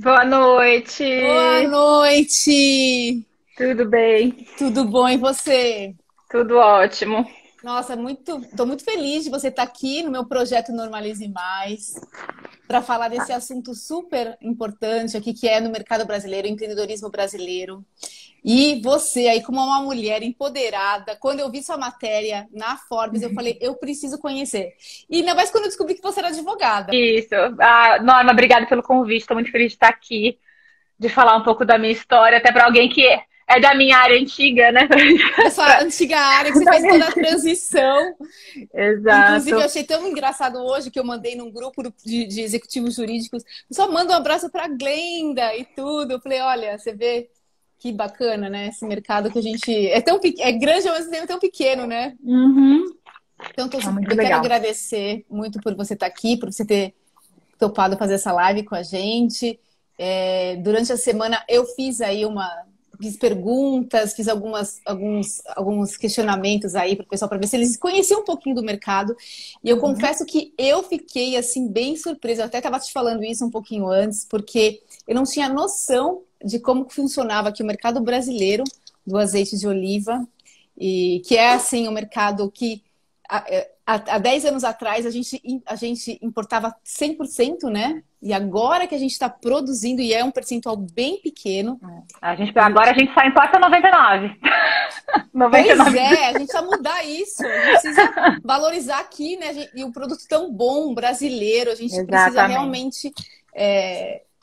Boa noite. Boa noite! Tudo bem? Tudo bom e você? Tudo ótimo. Nossa, tô muito feliz de você estar aqui no meu projeto Normalize Mais para falar desse assunto super importante aqui que é no mercado brasileiro, empreendedorismo brasileiro. E você aí como uma mulher empoderada, quando eu vi sua matéria na Forbes, eu falei, eu preciso conhecer. E ainda mais quando eu descobri que você era advogada. Isso. Norma, obrigada pelo convite. Estou muito feliz de estar aqui, de falar um pouco da minha história, até para alguém que é da minha área antiga, né? Da sua antiga área, que você fez toda a transição. Inclusive, eu Exato. achei tão engraçado hoje que eu mandei num grupo de executivos jurídicos. Só manda um abraço para a Glenda e tudo. Eu falei, olha, você vê que bacana, né? Esse mercado que a gente é tão é grande, ao mesmo tempo tão pequeno, né? Uhum. Então, É muito eu quero legal. agradecer muito por você estar aqui, por você ter topado fazer essa live com a gente. Durante a semana eu fiz perguntas, fiz alguns questionamentos aí para o pessoal para ver se eles conheciam um pouquinho do mercado. E eu Uhum. confesso que eu fiquei assim bem surpresa. Eu até estava te falando isso um pouquinho antes, porque eu não tinha noção de como funcionava aqui o mercado brasileiro do azeite de oliva, e que é assim um mercado que há 10 anos atrás a gente importava 100%, né? E agora que a gente está produzindo, e é um percentual bem pequeno. Agora a gente só importa 99. Pois 99. é, a gente precisa mudar isso. A gente precisa valorizar aqui, né? E o produto tão bom, brasileiro, a gente precisa Exatamente. realmente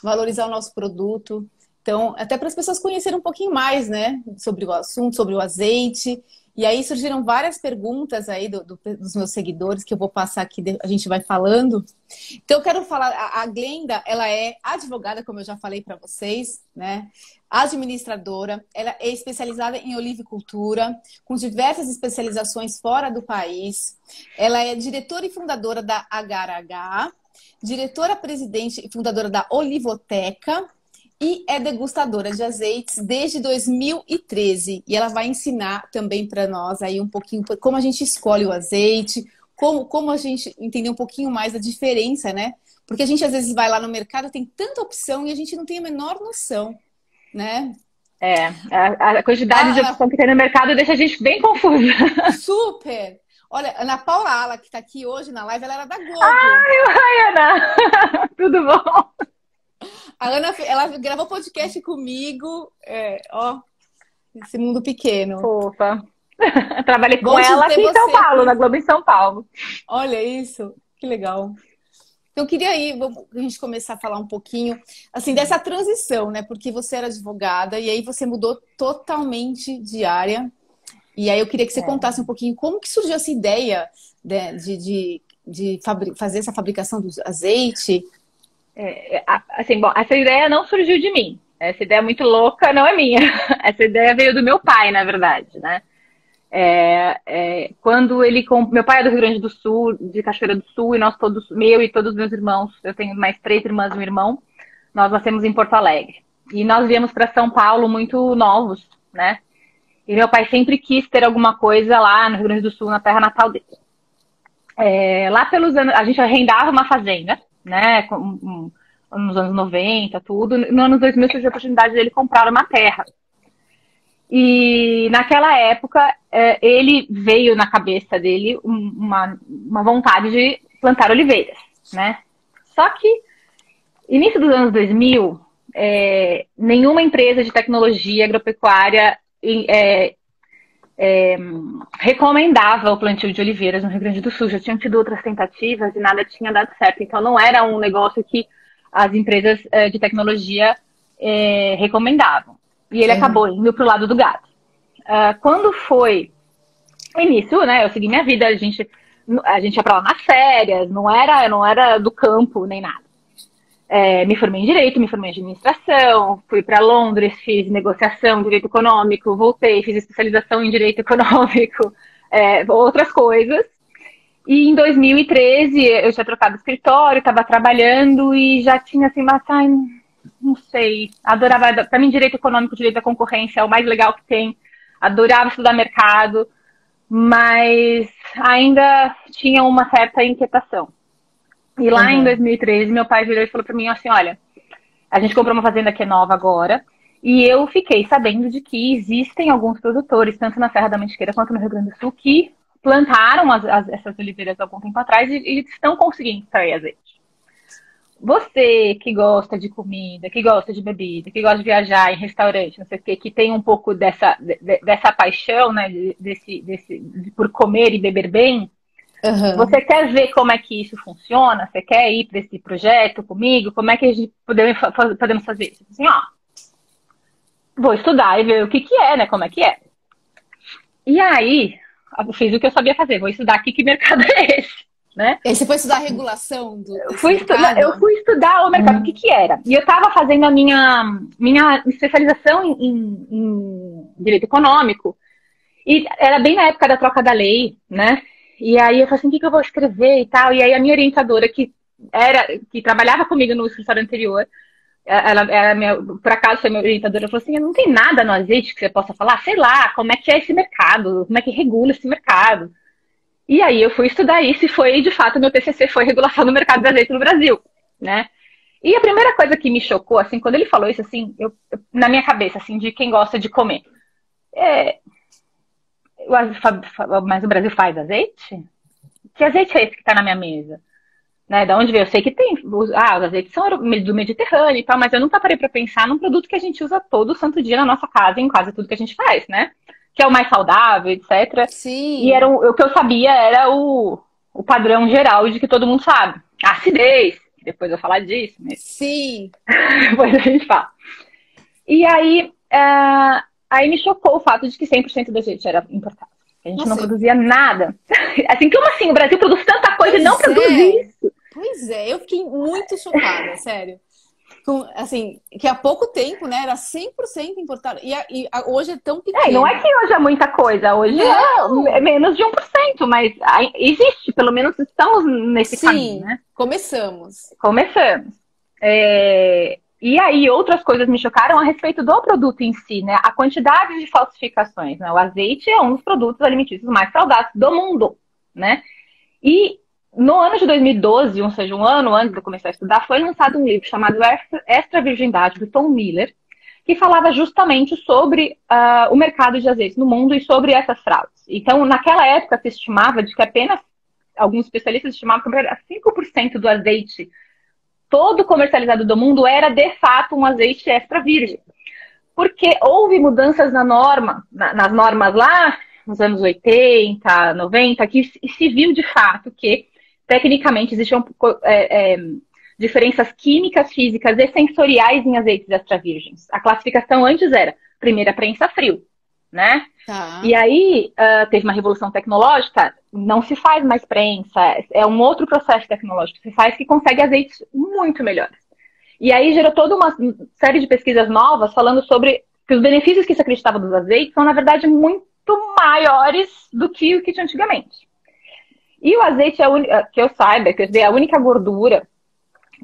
valorizar o nosso produto. Então, até para as pessoas conhecerem um pouquinho mais, né? Sobre o assunto, sobre o azeite. E aí surgiram várias perguntas aí dos meus seguidores que eu vou passar aqui, a gente vai falando. Então, eu quero falar, a Glenda, ela é advogada, como eu já falei para vocês, né? Administradora, ela é especializada em olivicultura, com diversas especializações fora do país. Ela é diretora e fundadora da Agar-Agar, diretora-presidente e fundadora da Olivoteca e é degustadora de azeites desde 2013. E ela vai ensinar também para nós aí um pouquinho como a gente escolhe o azeite, como a gente entender um pouquinho mais da diferença, né? Porque a gente às vezes vai lá no mercado, tem tanta opção e a gente não tem a menor noção, né? A quantidade de Ana, opção que tem no mercado deixa a gente bem confusa. super! Olha, Ana Paula Ala, que está aqui hoje na live, ela era da Globo. Ai, Ana! Tudo bom? A Ana, ela gravou podcast comigo, ó, esse mundo pequeno. Fofa. Trabalhei com Bom te ela ter aqui em São você Paulo, na aqui. Globo em São Paulo. Olha isso, que legal. Então, eu queria aí, a gente começar a falar um pouquinho, assim, dessa transição, né? Porque você era advogada e aí você mudou totalmente de área. E aí eu queria que você contasse um pouquinho como que surgiu essa ideia, né, de fazer essa fabricação do azeite. Assim, bom, essa ideia não surgiu de mim. Essa ideia muito louca não é minha. Essa ideia veio do meu pai, na verdade, né? Quando meu pai é do Rio Grande do Sul, de Cachoeira do Sul, e nós todos, meu e todos os meus irmãos, eu tenho mais 3 irmãs e um irmão, nós nascemos em Porto Alegre. E nós viemos para São Paulo muito novos, né? E meu pai sempre quis ter alguma coisa lá no Rio Grande do Sul, na terra natal dele. Lá pelos anos, a gente arrendava uma fazenda, né? Nos anos 90, tudo. No ano 2000 surgiu a oportunidade dele comprar uma terra. E naquela época, ele veio na cabeça dele uma vontade de plantar oliveiras, né? Só que, início dos anos 2000, nenhuma empresa de tecnologia agropecuária recomendava o plantio de oliveiras no Rio Grande do Sul. Já tinham tido outras tentativas e nada tinha dado certo. Então, não era um negócio que as empresas de tecnologia recomendavam. E ele acabou indo para o lado do gado. Quando foi início, né? Eu segui minha vida, a gente ia para lá nas férias, não era do campo nem nada. Me formei em Direito, me formei em Administração, fui para Londres, fiz negociação, Direito Econômico, voltei, fiz especialização em Direito Econômico, outras coisas. E em 2013 eu tinha trocado de escritório, estava trabalhando e já tinha assim, mas não sei, adorava, para mim Direito Econômico, Direito da Concorrência é o mais legal que tem, adorava estudar mercado, mas ainda tinha uma certa inquietação. E lá em 2013, meu pai virou e falou para mim assim, olha, A gente comprou uma fazenda que é nova agora. E eu fiquei sabendo de que existem alguns produtores, tanto na Serra da Mantiqueira quanto no Rio Grande do Sul, que plantaram essas oliveiras há algum tempo atrás e estão conseguindo extrair azeite. Você que gosta de comida, que gosta de bebida, que gosta de viajar em restaurante, não sei o quê, que tem um pouco dessa paixão, né, por comer e beber bem, você quer ver como é que isso funciona? Você quer ir para esse projeto comigo? Como é que a gente podemos fazer isso? Assim, ó, vou estudar e ver o que é, né, como é que é. E aí, eu fiz o que eu sabia fazer, vou estudar aqui que mercado é esse. Né? E aí você foi estudar a regulação do eu fui estudar o mercado, o que era. E eu estava fazendo a minha especialização em direito econômico. E era bem na época da troca da lei, né? E aí eu falei assim, o que eu vou escrever e tal. E aí a minha orientadora, que trabalhava comigo no escritório anterior, por acaso foi minha orientadora, falou assim, não tem nada no azeite que você possa falar? Sei lá, como é que é esse mercado? Como é que regula esse mercado? E aí eu fui estudar isso e foi, de fato, meu TCC foi regulação do mercado de azeite no Brasil, né? E a primeira coisa que me chocou, assim, quando ele falou isso, assim, na minha cabeça, assim, de quem gosta de comer. Mas o Brasil faz azeite? Que azeite é esse que está na minha mesa? Né? Da onde veio? Eu sei que tem. Os azeites são do Mediterrâneo e tal, mas eu nunca parei para pensar num produto que a gente usa todo santo dia na nossa casa, em quase tudo que a gente faz, né? Que é o mais saudável, etc. Sim. E o que eu sabia era o padrão geral de que todo mundo sabe. A acidez, depois eu vou falar disso. Mas... Sim. Depois a gente fala. E aí me chocou o fato de que 100% da gente era importado. A gente não produzia nada. Assim, como assim? O Brasil produz tanta coisa e não produz isso? Pois é, eu fiquei muito chocada, sério. Assim, que há pouco tempo, né, era 100% importado. E hoje é tão pequeno. Não é que hoje é muita coisa, hoje é menos de 1%, mas existe, pelo menos estamos nesse caminho, né? Começamos. E aí, outras coisas me chocaram a respeito do produto em si, né? A quantidade de falsificações, né? O azeite é um dos produtos alimentícios mais saudáveis do mundo, né? E no ano de 2012, ou seja, um ano antes de eu começar a estudar, foi lançado um livro chamado Extra Virgindade, do Tom Miller, que falava justamente sobre o mercado de azeite no mundo e sobre essas fraudes. Então, naquela época, se estimava de que apenas, alguns especialistas estimavam que apenas 5% do azeite todo comercializado do mundo era, de fato, um azeite extra virgem. Porque houve mudanças nas normas lá, nos anos 80, 90, que se viu, de fato, que tecnicamente existiam diferenças químicas, físicas e sensoriais em azeites extra virgens. A classificação antes era primeira prensa frio, né? Tá. E aí teve uma revolução tecnológica, não se faz mais prensa, é um outro processo tecnológico que se faz que consegue azeites muito melhores. E aí gerou toda uma série de pesquisas novas falando sobre que os benefícios que se acreditava dos azeites são, na verdade, muito maiores do que o que tinha antigamente. E o azeite, que eu saiba, é a única gordura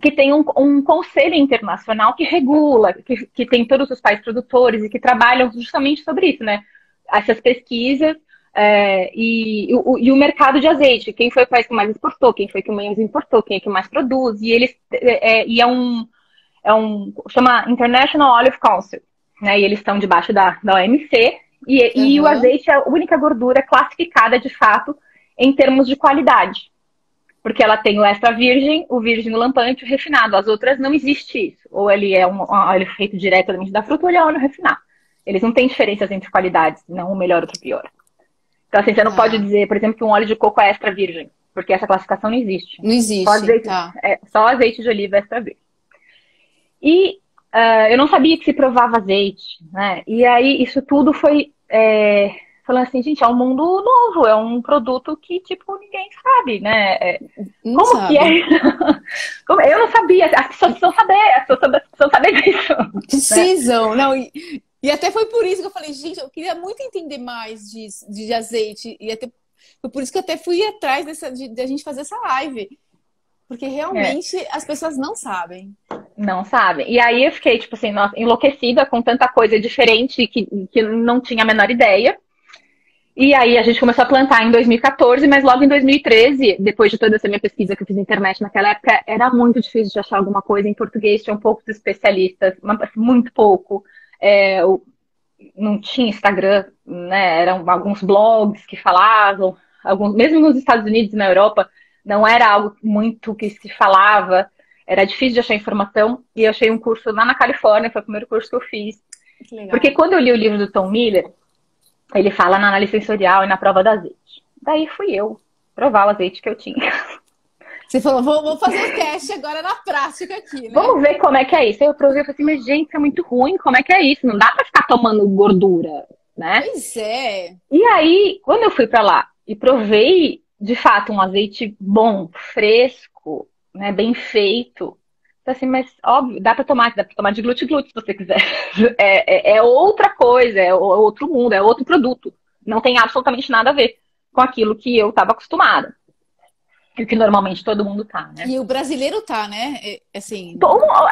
que tem um conselho internacional que regula, que tem todos os países produtores e que trabalham justamente sobre isso, né? Essas pesquisas e o mercado de azeite. Quem foi o país que mais exportou, quem foi que mais importou, quem é que mais produz. E eles chama International Olive Council, né? E eles estão debaixo da OMC. E o azeite é a única gordura classificada, de fato, em termos de qualidade. Porque ela tem o extra virgem, o virgem, o lampante, o refinado. As outras não existe isso. Ou ele é um óleo feito diretamente da fruta, ou ele é óleo refinado. Eles não têm diferenças entre qualidades, não um melhor, outro pior. Então, assim, você não pode dizer, por exemplo, que um óleo de coco é extra virgem, porque essa classificação não existe. Não existe, só azeite de oliva é extra virgem. E eu não sabia que se provava azeite, né? E aí, isso tudo foi... falando assim, gente, é um mundo novo, é um produto que, tipo, ninguém sabe, né? Como que é? Eu não sabia, as pessoas precisam saber disso. Precisam, né? Não, e até foi por isso que eu falei, gente, eu queria muito entender mais de azeite, e até, foi por isso que eu até fui atrás de a gente fazer essa live, porque realmente as pessoas não sabem. Não sabem. E aí eu fiquei, tipo assim, nossa, enlouquecida com tanta coisa diferente que não tinha a menor ideia. E aí a gente começou a plantar em 2014, mas logo em 2013, depois de toda essa minha pesquisa que eu fiz na internet naquela época, era muito difícil de achar alguma coisa em português, tinha um pouco de especialistas, muito pouco. Não tinha Instagram, né? Eram alguns blogs que falavam, mesmo nos Estados Unidos e na Europa, não era algo muito que se falava, era difícil de achar informação, e eu achei um curso lá na Califórnia, foi o primeiro curso que eu fiz. Que legal. Porque quando eu li o livro do Tom Miller, ele fala na análise sensorial e na prova do azeite. Daí fui eu provar o azeite que eu tinha. Você falou, vou fazer o teste agora na prática aqui, né? Vamos ver como é que é isso. Aí eu provei e falei assim, mas gente, isso é muito ruim, como é que é isso? Não dá pra ficar tomando gordura, né? Pois é. E aí, quando eu fui pra lá e provei, de fato, um azeite bom, fresco, né, bem feito, então, assim, mas óbvio, dá pra tomar de glute-glute se você quiser. É outra coisa, é outro mundo, é outro produto. Não tem absolutamente nada a ver com aquilo que eu estava acostumada. E o que normalmente todo mundo tá, né? E o brasileiro tá, né? Assim...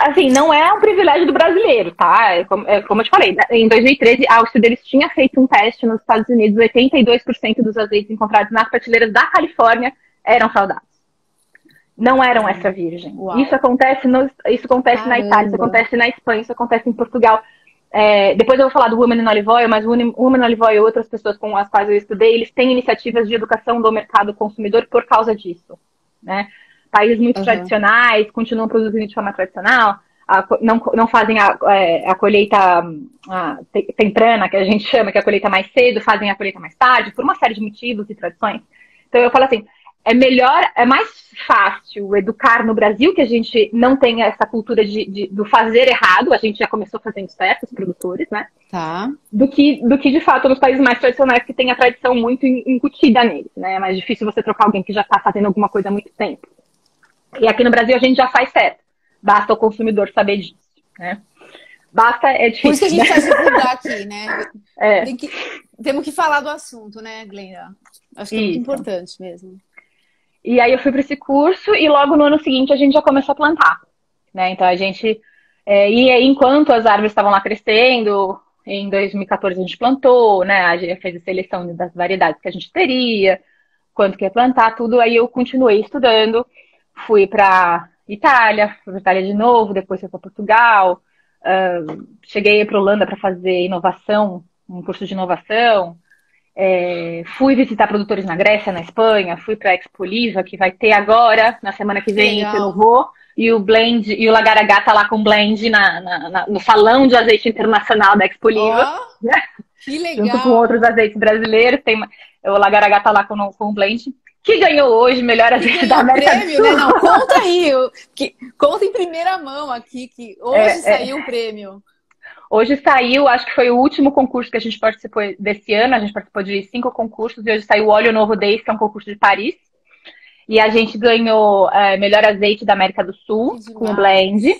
Assim, não é um privilégio do brasileiro, tá? Como eu te falei, em 2013, a Oxford eles tinha feito um teste nos Estados Unidos, 82% dos azeites encontrados nas prateleiras da Califórnia eram saudáveis. Não eram extra virgem. Uau. Isso acontece na Itália, isso acontece na Espanha, isso acontece em Portugal. Depois eu vou falar do Women in Olive Oil, mas o Women in Olive Oil e outras pessoas com as quais eu estudei, eles têm iniciativas de educação do mercado consumidor por causa disso, né? Países muito tradicionais continuam produzindo de forma tradicional, não fazem a colheita temprana, que a gente chama, que é a colheita mais cedo, fazem a colheita mais tarde, por uma série de motivos e tradições. Então eu falo assim, é mais fácil educar no Brasil, que a gente não tem essa cultura do fazer errado, a gente já começou fazendo certo, os produtores, né? Tá. Do que de fato nos países mais tradicionais, que tem a tradição muito incutida neles, né? É mais difícil você trocar alguém que já está fazendo alguma coisa há muito tempo. E aqui no Brasil a gente já faz certo, basta o consumidor saber disso, né? É difícil. Por isso que a gente precisa divulgar aqui, né? É. Temos que falar do assunto, né, Glenda? Acho que é muito importante mesmo. E aí eu fui para esse curso e logo no ano seguinte a gente já começou a plantar, né? Então a gente... e aí, enquanto as árvores estavam lá crescendo, em 2014 a gente plantou, né? A gente fez a seleção das variedades que a gente teria, quanto que ia plantar, tudo. Aí eu continuei estudando, fui para Itália, fui para Itália de novo, depois fui para Portugal, cheguei para Holanda para fazer inovação, um curso de inovação. Fui visitar produtores na Grécia, na Espanha, fui para a Expo Oliva, que vai ter agora, na semana que vem, em Pelovo, e o Blend, e o Lagaragá tá lá com Blend no salão de azeite internacional da Expo Oliva. Né? Que legal! Junto com outros azeites brasileiros, o Lagaragá tá lá com o Blend, que ganhou hoje melhor azeite da América do Sul. Né? Não, conta aí, conta em primeira mão aqui, que hoje saiu um prêmio. Hoje saiu, acho que foi o último concurso que a gente participou desse ano. A gente participou de 5 concursos e hoje saiu o Óleo Novo Days, que é um concurso de Paris. E a gente ganhou melhor azeite da América do Sul, com o Blend.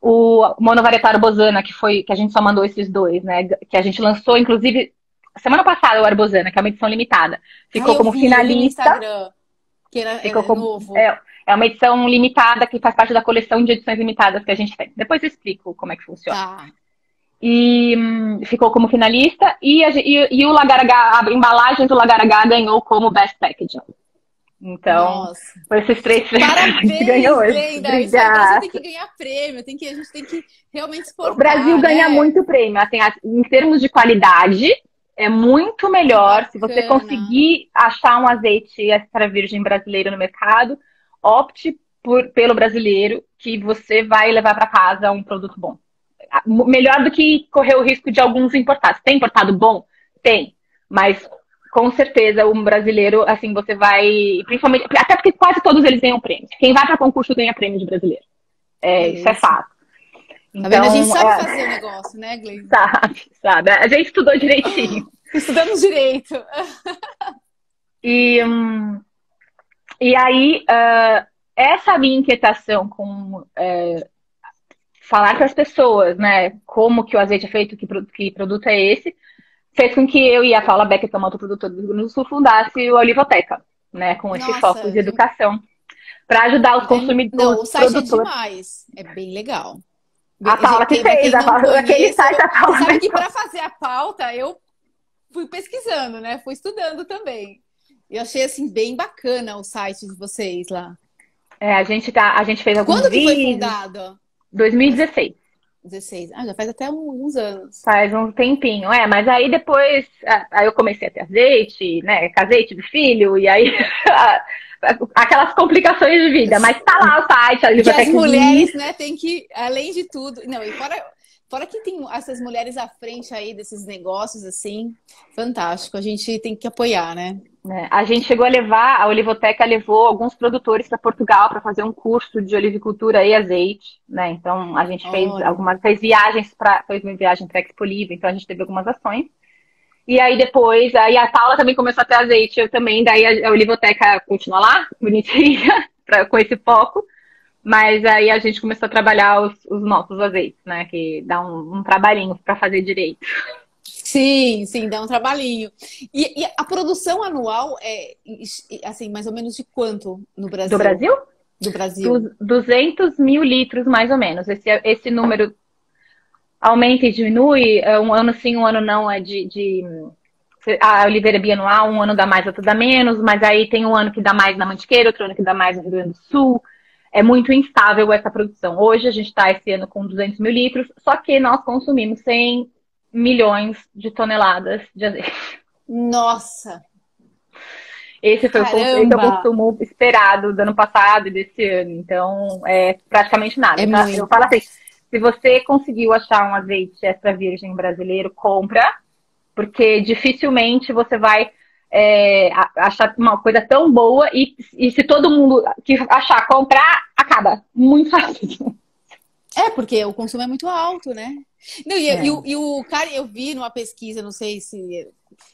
O Monovarietal Arbosana, que a gente só mandou esses dois, né? Que a gente lançou, inclusive, semana passada, o Arbosana, que é uma edição limitada. Ficou como finalista. Que era novo. É uma edição limitada que faz parte da coleção de edições limitadas que a gente tem. Depois eu explico como é que funciona. Tá. E ficou como finalista. E o Lagaragá, a embalagem do Lagaragá ganhou como Best Packaging. Então, foi esses 3 prêmios que a gente ganhou hoje. Obrigada. Tem que ganhar prêmio, a gente tem que realmente exportar. O Brasil ganha muito prêmio. Assim, em termos de qualidade, é muito melhor. Se você conseguir achar um azeite extra virgem brasileiro no mercado, opte pelo brasileiro, que você vai levar para casa um produto bom. Melhor do que correr o risco de alguns importados. Tem importado bom? Tem. Mas, com certeza, um brasileiro, assim, você vai... Principalmente, até porque quase todos eles ganham prêmio. Quem vai para concurso ganha prêmio de brasileiro. Isso é fato. Então, tá vendo? A gente sabe fazer o negócio, né, Gleice? Sabe. A gente estudou direitinho. Estudamos direito. E aí, essa minha inquietação com... falar para as pessoas, né, como que o azeite é feito, que produto é esse, fez com que eu e a Paula Becker, que é uma outra produtora do Rio Grande do Sul, fundasse o Olivoteca, né, com esse foco de educação, para ajudar os consumidores. Não, o site produtores. É demais, é bem legal. A Paula que fez, aquele site a Paula sabe que para fazer a pauta, eu fui pesquisando, né? Fui estudando também. Eu achei, assim, bem bacana o site de vocês lá. A gente fez alguns Quando que foi vídeos. fundado? 2016. 16. Ah, já faz até uns anos. Faz um tempinho, mas aí depois, aí eu comecei a ter azeite, né, casei, tive filho, e aí aquelas complicações de vida, mas tá lá o site, a Que as Livrotec mulheres, né, tem que, além de tudo, não, e fora que tem essas mulheres à frente aí desses negócios, assim, fantástico, a gente tem que apoiar, né? né, a gente chegou a levar, a Olivoteca levou alguns produtores para Portugal para fazer um curso de olivicultura e azeite, né, então a gente Olha, fez viagens fez uma viagem para Expo Livre, então a gente teve algumas ações. E aí depois, aí a Paula também começou a ter azeite, eu também, daí a Olivoteca continua lá, bonitinha, com esse foco, mas aí a gente começou a trabalhar os nossos azeites, né, que dá um trabalhinho para fazer direito. sim, sim, dá um trabalhinho. E a produção anual é, assim, mais ou menos de quanto no Do Brasil? Brasil? Do Brasil? 200 mil litros, mais ou menos. Esse número aumenta e diminui, um ano sim, um ano não, a oliveira bianual, um ano dá mais, outro dá menos, mas aí tem um ano que dá mais na Mantiqueira, outro ano que dá mais no Rio Grande do Sul. É muito instável essa produção. Hoje a gente está esse ano com 200 mil litros, só que nós consumimos 100 milhões de toneladas de azeite. Nossa, Esse é o caramba! consumo esperado do ano passado e desse ano. Então, é praticamente nada. É Tá? Eu muito. falo assim, se você conseguiu achar um azeite extra virgem brasileiro, compra, porque dificilmente você vai achar uma coisa tão boa e se todo mundo que achar comprar, acaba muito rápido. É, porque o consumo é muito alto, né? Não, É. eu vi numa pesquisa, não sei se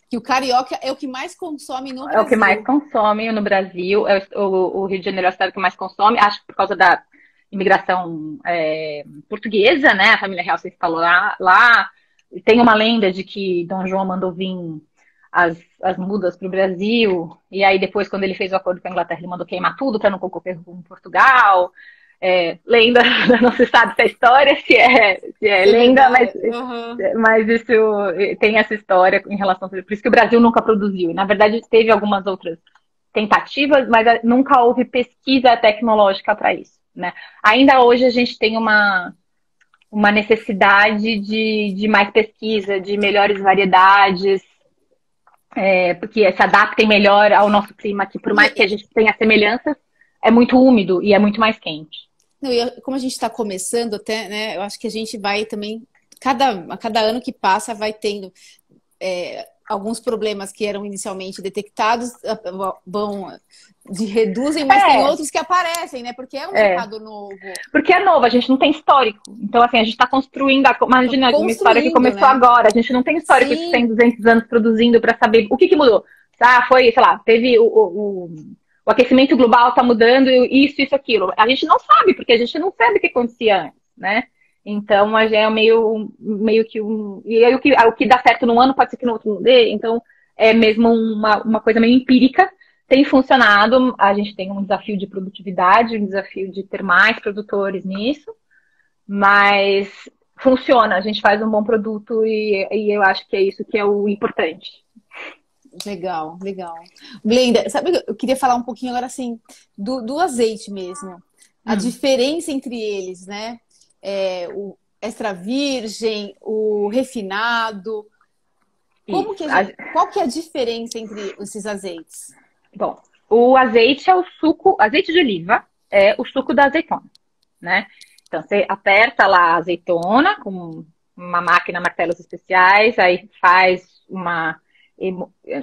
que o carioca é o que mais consome no É o que mais Brasil. consome no Brasil, o Rio de Janeiro é o estado que mais consome, acho que por causa da imigração portuguesa, né? A família real se instalou lá. Tem uma lenda de que Dom João mandou vir as mudas para o Brasil, e aí depois, quando ele fez o acordo com a Inglaterra, ele mandou queimar tudo para não concorrer com Portugal. Lenda, não se sabe se é história, se é Isso é lenda, verdade. Uhum. mas isso tem essa história em relação a. Por isso que o Brasil nunca produziu. Na verdade, teve algumas outras tentativas, mas nunca houve pesquisa tecnológica para isso. Né? Ainda hoje a gente tem uma necessidade de mais pesquisa, de melhores variedades, porque se adaptem melhor ao nosso clima, que por mais que a gente tenha semelhanças, é muito úmido e é muito mais quente. Não, como a gente está começando até, né? Eu acho que a gente vai também, a cada ano que passa, vai tendo alguns problemas que eram inicialmente detectados, reduzem, mas tem outros que aparecem, né? Porque é um mercado novo. Porque é novo, a gente não tem histórico. Então, assim, a gente está construindo. Imagina uma história que começou, né, agora. A gente não tem histórico de 100, 200 anos produzindo para saber o que mudou. Foi, sei lá, teve o aquecimento global está mudando isso, aquilo. A gente não sabe, porque a gente não sabe o que acontecia antes, né? Então, é meio que E aí, o que dá certo num ano pode ser que no outro não dê. Então, é mesmo uma coisa meio empírica. Tem funcionado. A gente tem um desafio de produtividade, um desafio de ter mais produtores nisso. Mas funciona. A gente faz um bom produto e eu acho que é isso que é o importante. Legal, legal. Glenda, sabe, eu queria falar um pouquinho agora, assim, do azeite mesmo. A diferença entre eles, né? O extra virgem, o refinado. Qual que é a diferença entre esses azeites? Bom, o azeite é o suco, azeite de oliva é o suco da azeitona, né? Então, você aperta lá a azeitona com uma máquina, martelos especiais, aí faz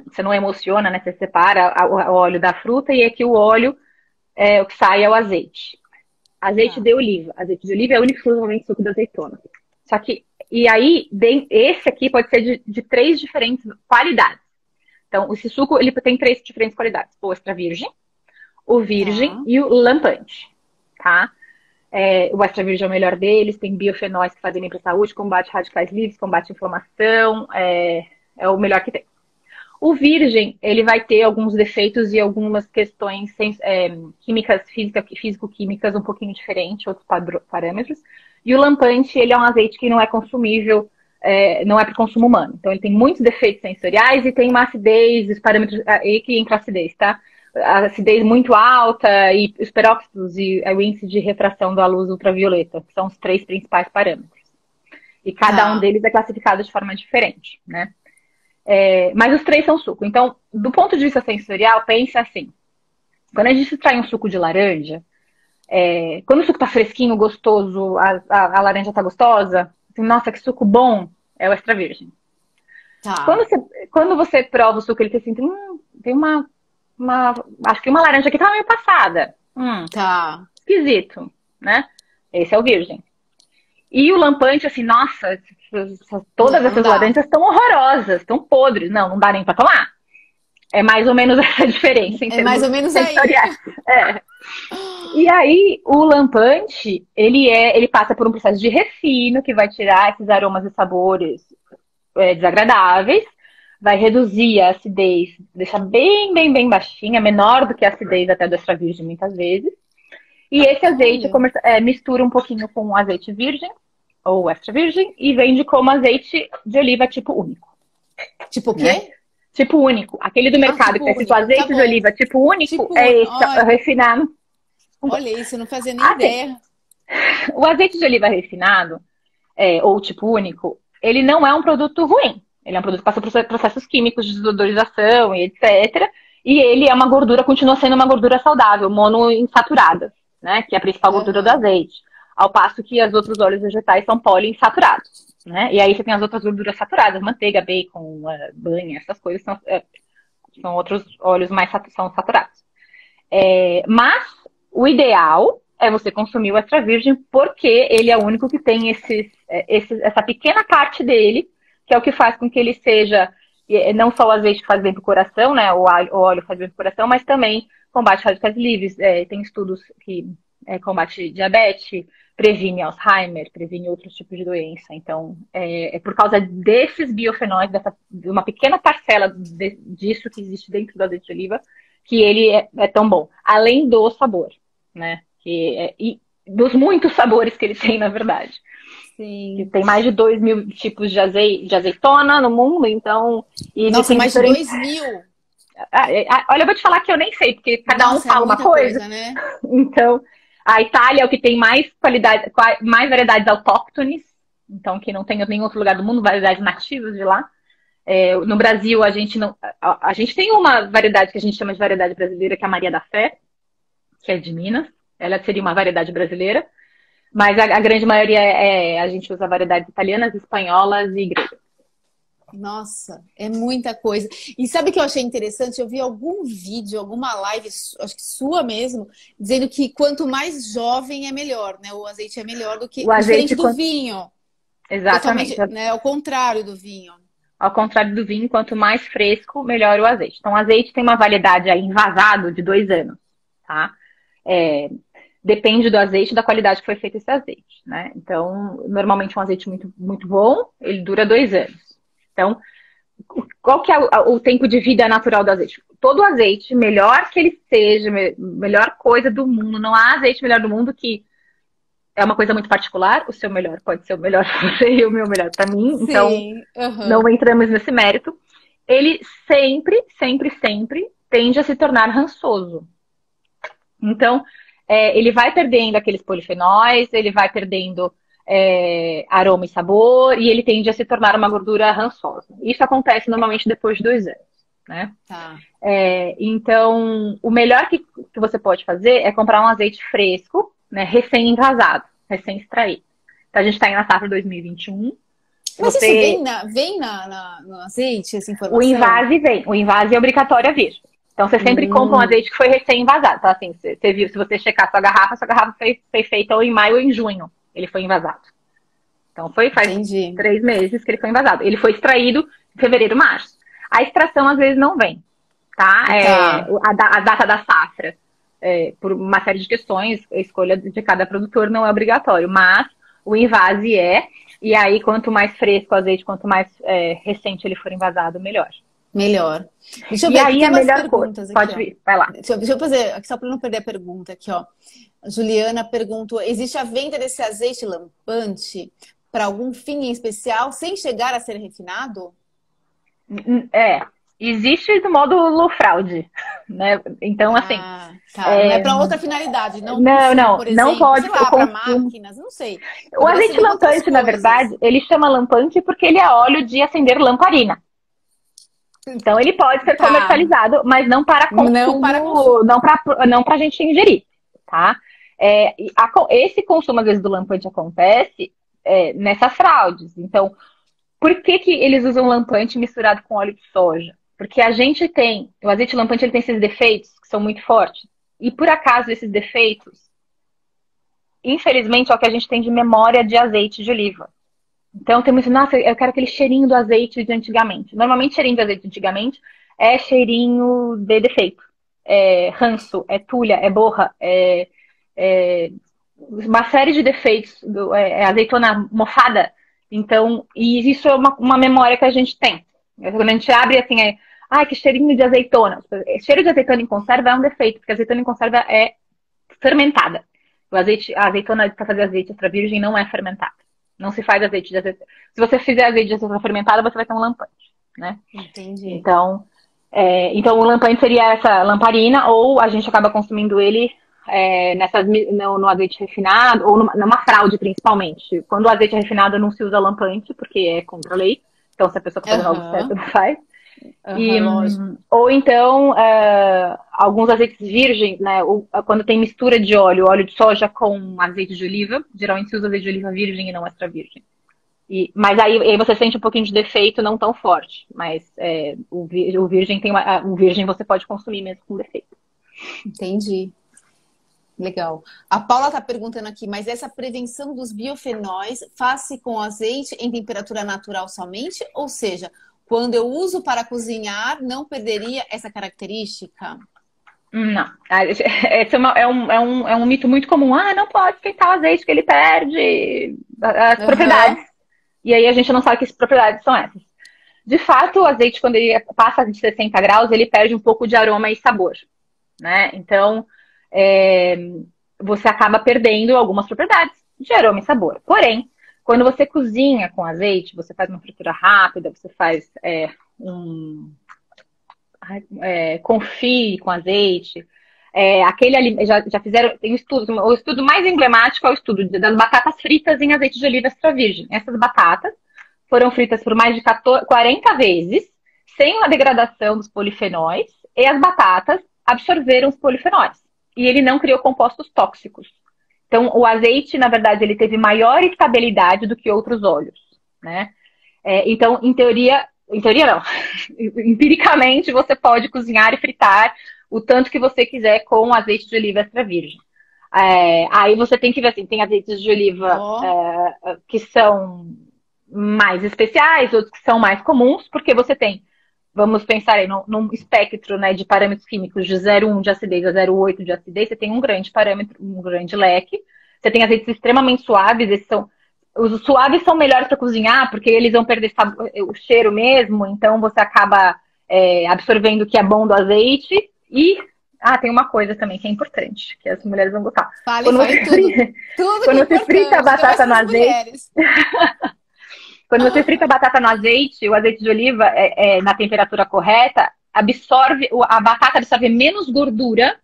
você não emociona, né? Você separa o óleo da fruta e aqui o óleo, o que sai é o azeite. Azeite de oliva. Azeite de oliva é exclusivamente suco da azeitona. Só que, e aí, esse aqui pode ser de 3 diferentes qualidades. Então, esse suco, ele tem 3 diferentes qualidades. O extra virgem, o virgem e o lampante, tá? O extra virgem é o melhor deles, tem biofenóis que fazem bem para a saúde, combate radicais livres, combate inflamação, é o melhor que tem. O virgem, ele vai ter alguns defeitos e algumas questões químicas, físico-químicas um pouquinho diferentes, outros parâmetros. E o lampante, ele é um azeite que não é consumível não é para consumo humano. Então, ele tem muitos defeitos sensoriais e tem uma acidez, os parâmetros, aí que entra a acidez, tá? A acidez muito alta e os peróxidos e o índice de refração da luz ultravioleta, que são os 3 principais parâmetros. E cada um deles é classificado de forma diferente, né? Mas os 3 são suco. Então, do ponto de vista sensorial, pensa assim. Quando a gente extrai um suco de laranja, quando o suco tá fresquinho, gostoso, a laranja tá gostosa, assim, nossa, que suco bom, é o extra virgem. Tá. Quando você prova o suco, ele tem assim, tem acho que uma laranja aqui tá meio passada. Tá. Esquisito, né? Esse é o virgem. E o lampante, assim, nossa, todas essas laranjas estão horrorosas, estão podres. Não dá nem pra tomar. É mais ou menos essa diferença. É mais ou menos aí. E aí, o lampante, ele passa por um processo de refino, que vai tirar esses aromas e sabores desagradáveis, vai reduzir a acidez, deixar bem, bem, bem baixinha, menor do que a acidez até do extra virgem, muitas vezes. E esse azeite mistura um pouquinho com o azeite virgem, ou extra virgem, e vende como azeite de oliva tipo único. Tipo o quê? Né? Tipo único. Aquele do mercado tipo que é tipo azeite de oliva tipo único, esse, refinado. Olha isso, eu não fazia nem ideia. O azeite de oliva refinado, ou tipo único, ele não é um produto ruim. Ele é um produto que passa por processos químicos de desodorização e etc. E ele é uma gordura, continua sendo uma gordura saudável, monoinsaturada, né? Que é a principal gordura do azeite. Ao passo que os outros óleos vegetais são poliinsaturados, né? E aí você tem as outras gorduras saturadas, manteiga, bacon, banha, essas coisas são outros óleos mais são saturados. Mas o ideal é você consumir o extra virgem, porque ele é o único que tem essa pequena parte dele, que é o que faz com que ele seja não só o azeite que faz bem para o coração, né? O óleo faz bem para o coração, mas também combate radicais livres. Tem estudos que combate diabetes, previne Alzheimer, previne outros tipos de doença. Então, é por causa desses biofenóis, de uma pequena parcela disso que existe dentro do azeite de oliva, que ele é tão bom. Além do sabor, né? E dos muitos sabores que ele tem, na verdade. Sim. Tem mais de 2.000 tipos de azeitona no mundo, então... Nossa, mais de 2.000? Olha, eu vou te falar que eu nem sei, porque cada um fala uma coisa. Né? Então, a Itália é o que tem mais qualidade, mais variedades autóctones, então que não tem em nenhum outro lugar do mundo, variedades nativas de lá. No Brasil, a gente tem uma variedade que a gente chama de variedade brasileira, que é a Maria da Fé, que é de Minas. Ela seria uma variedade brasileira. Mas a grande maioria a gente usa variedades italianas, espanholas e gregas. Nossa, é muita coisa. E sabe o que eu achei interessante? Eu vi algum vídeo, alguma live, acho que sua mesmo, dizendo que quanto mais jovem é melhor, né? O azeite é melhor do que diferente do vinho. Exatamente. Né? Ao contrário do vinho. Ao contrário do vinho, quanto mais fresco, melhor o azeite. Então, o azeite tem uma validade aí envasado de 2 anos, tá? Depende do azeite e da qualidade que foi feito esse azeite, né? Então, normalmente um azeite muito, muito bom, ele dura 2 anos. Então, qual que é o tempo de vida natural do azeite? Todo azeite, melhor que ele seja, melhor coisa do mundo, não há azeite melhor do mundo, que é uma coisa muito particular. O seu melhor pode ser o melhor para você e o meu melhor para mim. Sim, então, não entramos nesse mérito. Ele sempre, sempre, sempre tende a se tornar rançoso. Então, ele vai perdendo aqueles polifenóis, ele vai perdendo aroma e sabor, e ele tende a se tornar uma gordura rançosa. Isso acontece normalmente depois de 2 anos, né? Tá. Então, o melhor que você pode fazer é comprar um azeite fresco, né, recém-envasado, recém-extraído. Então, a gente está aí na safra 2021. Mas isso vem no azeite, essa informação? O invase vem. O invase é obrigatório a vir. Então, você sempre compra um azeite que foi recém-envasado. Então, assim, você viu, se você checar sua garrafa foi feita ou em maio ou em junho. Ele foi envasado. Então, faz 3 meses que ele foi envasado. Ele foi extraído em fevereiro, março. A extração, às vezes, não vem, tá? A data da safra, por uma série de questões, a escolha de cada produtor não é obrigatório. Mas o invase e aí, quanto mais fresco o azeite, quanto mais recente ele for envasado, melhor. Melhor. Deixa eu ver, e aí, a melhor coisa. Pode vir, vai lá. Deixa eu fazer, aqui só para não perder a pergunta aqui, ó. A Juliana perguntou: existe a venda desse azeite lampante para algum fim em especial, sem chegar a ser refinado? Existe do módulo fraude, né? Então, assim... Tá. Não é para outra finalidade, não não, por não exemplo, pode sei lá, para máquinas, não sei. O azeite lampante, na verdade, ele chama lampante porque ele é óleo de acender lamparina. Então, ele pode ser comercializado, mas não para consumo, não para a gente ingerir, tá? Esse consumo, às vezes, do lampante acontece nessas fraudes. Então, por que eles usam lampante misturado com óleo de soja? Porque o azeite lampante ele tem esses defeitos que são muito fortes. E, por acaso, esses defeitos, infelizmente, é o que a gente tem de memória de azeite de oliva. Então, tem muito, nossa, eu quero aquele cheirinho do azeite de antigamente. Normalmente, cheirinho do azeite de antigamente é cheirinho de defeito. É ranço, é tulha, é borra, uma série de defeitos, azeitona mofada. Então, e isso é uma memória que a gente tem. Quando a gente abre assim, que cheirinho de azeitona. Cheiro de azeitona em conserva é um defeito, porque a azeitona em conserva é fermentada. A azeitona para fazer azeite extra virgem não é fermentada. Não se faz azeite de azeitona. Se você fizer azeite de azeitona fermentada, você vai ter um lampante, né? Entendi. Então o lampante seria essa lamparina, ou a gente acaba consumindo ele no azeite refinado, ou numa fraude, principalmente. Quando o azeite é refinado, não se usa lampante, porque é contra a lei. Então, se a pessoa está fazendo algo certo, não faz. Ou então, alguns azeites virgens, né? Quando tem mistura de óleo de soja com azeite de oliva, geralmente se usa azeite de oliva virgem e não extra virgem. Mas aí você sente um pouquinho de defeito, não tão forte. Mas o virgem o virgem você pode consumir mesmo com defeito. Entendi. Legal. A Paula está perguntando aqui, mas essa prevenção dos biofenóis faz-se com azeite em temperatura natural somente? Ou seja, quando eu uso para cozinhar, não perderia essa característica? Não. Esse é um mito muito comum. Não pode esquentar o azeite que ele perde as propriedades. E aí a gente não sabe que propriedades são essas. De fato, o azeite, quando ele passa de 60 graus, ele perde um pouco de aroma e sabor, né? Então, você acaba perdendo algumas propriedades de aroma e sabor. Porém, quando você cozinha com azeite, você faz uma fritura rápida, você faz confit com azeite, já fizeram, tem estudos, o estudo mais emblemático é o estudo das batatas fritas em azeite de oliva extra virgem. Essas batatas foram fritas por mais de 40 vezes, sem a degradação dos polifenóis, e as batatas absorveram os polifenóis. E ele não criou compostos tóxicos. Então, o azeite, na verdade, ele teve maior estabilidade do que outros óleos, né? Então, em teoria não. Empiricamente, você pode cozinhar e fritar o tanto que você quiser com azeite de oliva extra virgem. Aí você tem que ver assim, tem azeites de oliva que são mais especiais, outros que são mais comuns, porque você tem, vamos pensar aí, num espectro, né, de parâmetros químicos de 0,1 de acidez a 0,8 de acidez, você tem um grande parâmetro, um grande leque. Você tem azeites extremamente suaves, os suaves são melhores para cozinhar, porque eles vão perder o cheiro mesmo, então você acaba absorvendo o que é bom do azeite. E tem uma coisa também que é importante, que as mulheres vão gostar. Quando você frita a batata no azeite. Quando você frita a batata no azeite, o azeite de oliva, na temperatura correta, a batata absorve menos gordura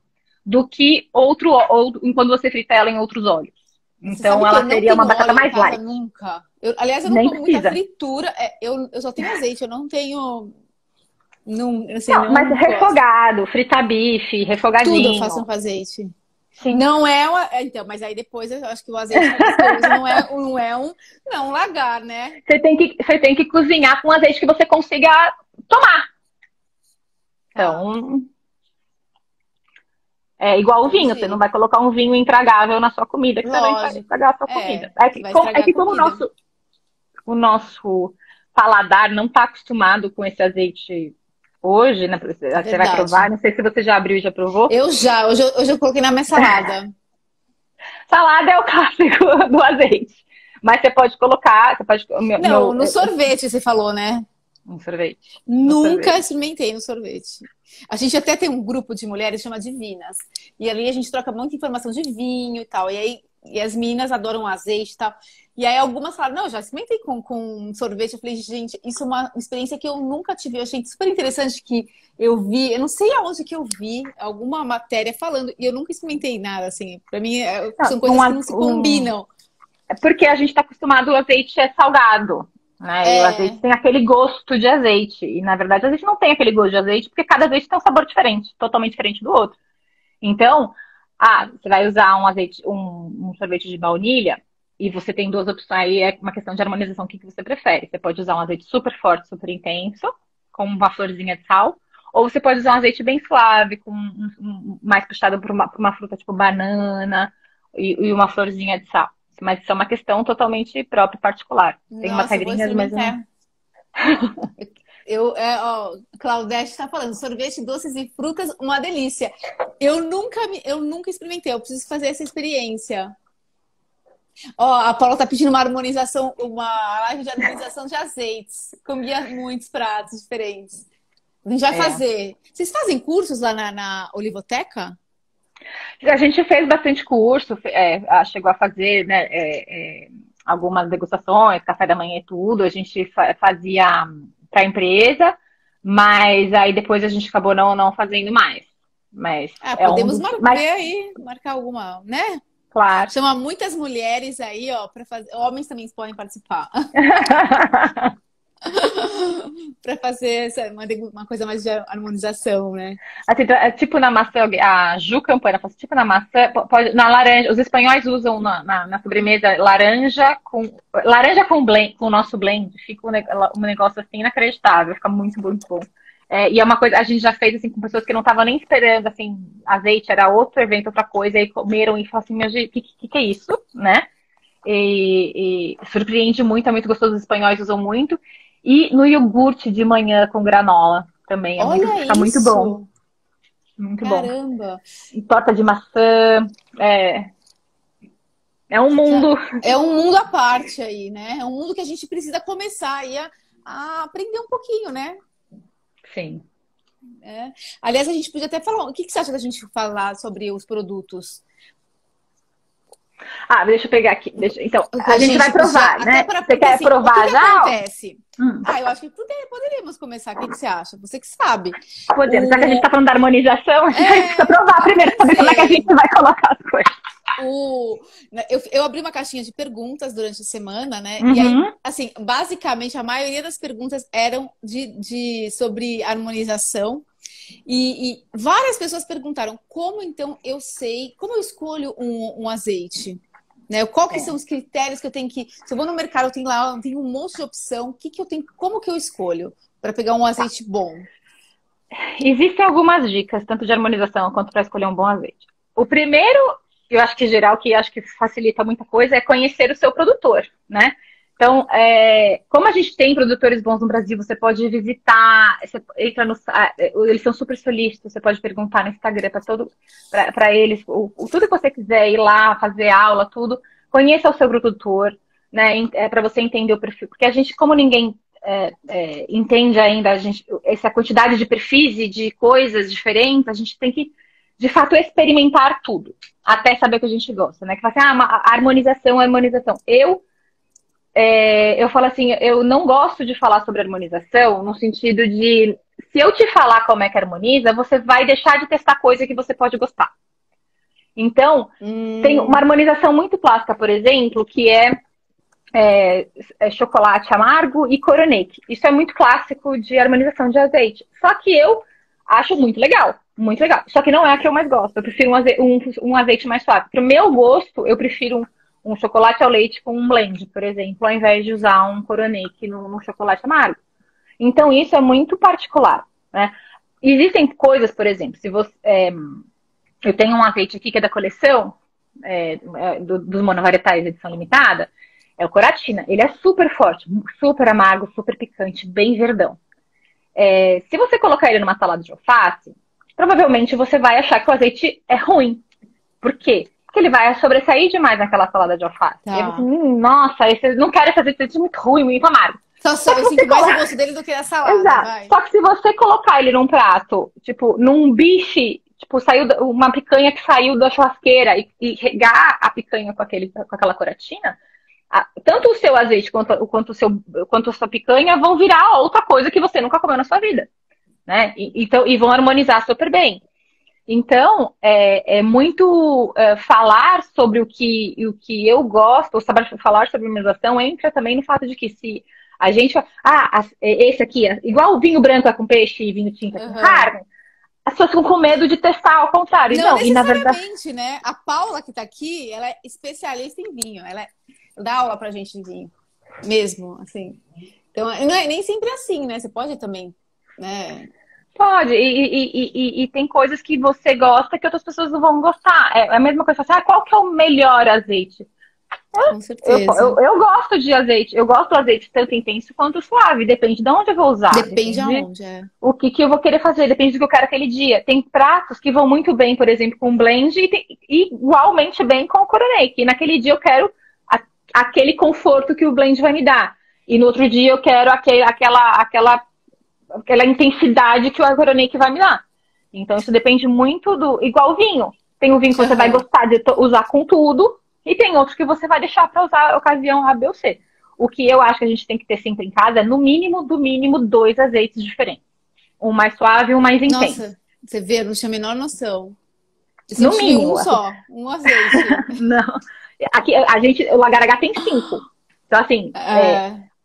do que quando você frita ela em outros óleos. Então, ela seria uma batata mais light. Nunca. Aliás, eu não como muita fritura. Eu só tenho azeite, eu não tenho... mas refogado, fritar bife, refogadinho. Tudo eu faço com azeite. Sim. Não então, mas aí depois eu acho que o azeite não é um lagar, né? Você tem que cozinhar com azeite que você consiga tomar. Então, é igual o vinho, você não vai colocar um vinho intragável na sua comida, que você vai estragar a sua comida. Como o nosso paladar não está acostumado com esse azeite hoje, né? Você vai provar, não sei se você já abriu e já provou. Hoje eu coloquei na minha salada. Salada é o clássico do azeite. Mas você pode colocar... no sorvete você falou, né? Um sorvete. Nunca experimentei no sorvete. A gente até tem um grupo de mulheres que chama Divinas. E ali a gente troca muita informação de vinho e tal. E aí e as meninas adoram azeite e tal. E aí algumas falaram, não, já experimentei com sorvete. Eu falei, gente, isso é uma experiência que eu nunca tive. Eu achei super interessante que eu vi, eu não sei aonde que eu vi alguma matéria falando, e eu nunca experimentei nada, assim. Pra mim, são coisas que não se combinam. É porque a gente está acostumado, o azeite é salgado, né? E o azeite tem aquele gosto de azeite. E, na verdade, o azeite não tem aquele gosto de azeite, porque cada azeite tem um sabor diferente, totalmente diferente do outro. Então, você vai usar um azeite, um sorvete de baunilha, e você tem duas opções. Aí é uma questão de harmonização, o que você prefere. Você pode usar um azeite super forte, super intenso, com uma florzinha de sal, ou você pode usar um azeite bem suave, com mais puxado por uma fruta tipo banana e uma florzinha de sal. Mas isso é uma questão totalmente própria e particular. Tem umas regrinhas, mas não... Claudete está falando, sorvete, doces e frutas, uma delícia. Eu nunca experimentei, eu preciso fazer essa experiência. A Paula tá pedindo uma live de harmonização de azeites. Combina muitos pratos diferentes. A gente vai fazer. Vocês fazem cursos lá na Olivoteca? A gente fez bastante curso, chegou a fazer, né, algumas degustações, café da manhã e tudo. A gente fazia para a empresa, mas aí depois a gente acabou não fazendo mais. Mas podemos marcar alguma, né? Claro. Chama muitas mulheres aí, para fazer. Homens também podem participar. Para fazer uma coisa mais de harmonização, né? Assim, tipo na maçã, a Ju Campana fala, tipo na maçã, na laranja, os espanhóis usam na sobremesa laranja com o nosso blend, fica um negócio assim inacreditável, fica muito, muito bom. E é uma coisa, a gente já fez assim com pessoas que não estavam nem esperando, assim, azeite, era outro evento, outra coisa, e comeram e falaram assim, meu gente, o que é isso, né? E surpreende muito, é muito gostoso, os espanhóis usam muito. E no iogurte de manhã com granola também, fica muito bom. Muito bom. Caramba! E torta de maçã, é um mundo... É um mundo à parte aí, né? É um mundo que a gente precisa começar aí a aprender um pouquinho, né? Sim. Aliás, a gente podia até falar. O que você acha da gente falar sobre os produtos? Deixa eu pegar aqui. Então, a gente vai provar, né? Você quer provar já? O que acontece? Eu acho que poderíamos começar. O que você acha? Você que sabe. Podemos. Já que a gente tá falando da harmonização, a gente precisa provar primeiro, saber como é que a gente vai colocar as coisas. Eu abri uma caixinha de perguntas durante a semana, né? E aí, assim, basicamente, a maioria das perguntas eram sobre harmonização. E várias pessoas perguntaram como então como eu escolho um azeite? Né? Qual que são os critérios que eu tenho que... Se eu vou no mercado, eu tenho um monte de opção. Como que eu escolho para pegar um azeite bom? Existem algumas dicas, tanto de harmonização quanto para escolher um bom azeite. O primeiro, eu acho que geral, que acho que facilita muita coisa, é conhecer o seu produtor, né? Então, como a gente tem produtores bons no Brasil, você pode visitar, você entra eles são super solistas, você pode perguntar no Instagram para eles, tudo que você quiser, ir lá, fazer aula, tudo. Conheça o seu produtor, né? Para você entender o perfil. Porque a gente, como ninguém entende ainda essa quantidade de perfis e de coisas diferentes, a gente tem que, de fato, experimentar tudo, até saber o que a gente gosta, né? Que fala assim, harmonização. Eu falo assim, eu não gosto de falar sobre harmonização no sentido de, se eu te falar como é que harmoniza, você vai deixar de testar coisa que você pode gostar. Então, tem uma harmonização muito clássica, por exemplo, que é chocolate amargo e coronet. Isso é muito clássico de harmonização de azeite. Só que eu acho muito legal, muito legal. Só que não é a que eu mais gosto. Eu prefiro um azeite mais suave. Para o meu gosto, eu prefiro um chocolate ao leite com um blend, por exemplo, ao invés de usar um coronet no chocolate amargo. Então, isso é muito particular, né? Existem coisas, por exemplo, se você... eu tenho um azeite aqui que é da coleção dos monovarietais edição limitada, é o Coratina. Ele é super forte, super amargo, super picante, bem verdão. Se você colocar ele numa salada de alface, provavelmente você vai achar que o azeite é ruim. Por quê? Porque ele vai sobressair demais naquela salada de alface. Tá. E você, nossa, não quero esse azeite muito ruim, muito amargo. Só eu sinto mais o gosto dele do que a salada. Exato. Vai. Só que se você colocar ele num prato, tipo, num bife, tipo, uma picanha que saiu da churrasqueira e regar a picanha com aquela coratina, tanto o seu azeite quanto a sua picanha vão virar outra coisa que você nunca comeu na sua vida, né? E vão harmonizar super bem. Então, é muito falar sobre o que eu gosto, ou saber falar sobre harmonização, entra também no fato de que se a gente... esse aqui, igual o vinho branco é com peixe e vinho tinto é com carne, as pessoas ficam com medo de testar ao contrário. Não e na verdade, necessariamente, né? A Paula que tá aqui, ela é especialista em vinho. Ela dá aula pra gente de vinho. Mesmo, assim. Então, não é nem sempre assim, né? Você pode também, né? Pode, e tem coisas que você gosta que outras pessoas não vão gostar. É a mesma coisa, assim, qual que é o melhor azeite? Com certeza. Eu gosto de azeite, eu gosto do azeite tanto intenso quanto suave, depende de onde eu vou usar. Depende aonde, o que eu vou querer fazer, depende do que eu quero aquele dia. Tem pratos que vão muito bem, por exemplo, com blend e igualmente bem com o coronet, que naquele dia eu quero aquele conforto que o blend vai me dar. E no outro dia eu quero aquela intensidade que o coronet vai me dar. Então isso depende muito igual o vinho. Tem o vinho que você vai gostar de usar com tudo, e tem outros que você vai deixar para usar a ocasião A, B ou C. O que eu acho que a gente tem que ter sempre em casa é, no mínimo, 2 azeites diferentes. Um mais suave e um mais intenso. Nossa, você vê, eu não tinha a menor noção. No mínimo. Um azeite. Não. Aqui, o Lagaragá tem 5. Então, assim,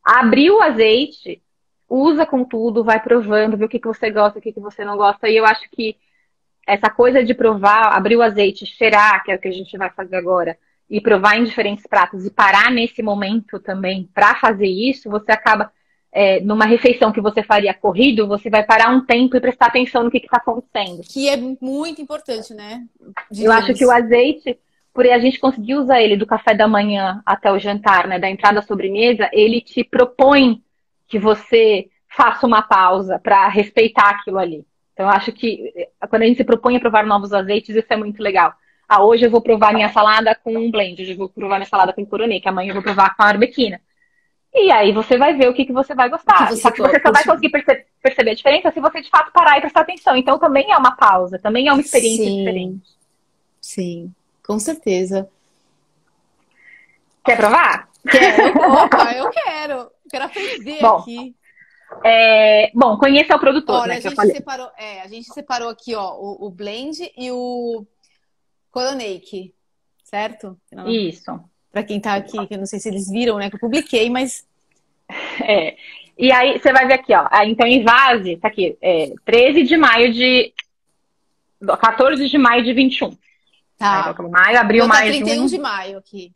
abrir o azeite, usa com tudo, vai provando, vê o que você gosta, o que você não gosta. E eu acho que essa coisa de provar, abrir o azeite, cheirar, que é o que a gente vai fazer agora, e provar em diferentes pratos e parar nesse momento também para fazer isso, você acaba, numa refeição que você faria corrido, você vai parar um tempo e prestar atenção no que está acontecendo. Que é muito importante, né? Eu acho que o azeite, por a gente conseguir usar ele do café da manhã até o jantar, né, da entrada à sobremesa, ele te propõe que você faça uma pausa para respeitar aquilo ali. Então, eu acho que quando a gente se propõe a provar novos azeites, isso é muito legal. Hoje eu vou provar minha salada com um blend, hoje eu vou provar minha salada com coronet, que amanhã eu vou provar com a arbequina. E aí você vai ver o que você vai gostar. Só que você só vai conseguir perceber a diferença se você de fato parar e prestar atenção. Então também é uma pausa, também é uma experiência diferente. Sim, com certeza. Quer provar? Quero. Opa, eu quero. Quero aprender aqui. Bom, conheça o produtor. Olha, né, a gente separou aqui, ó, o blend e o coronet, certo? Isso. Para quem tá aqui, que eu não sei se eles viram, né, que eu publiquei, mas... E aí, você vai ver aqui, ó. Então, em Vase, tá aqui, 14 de maio de 21. Tá. Maio, abril, tá maio, 31 junho. de maio aqui.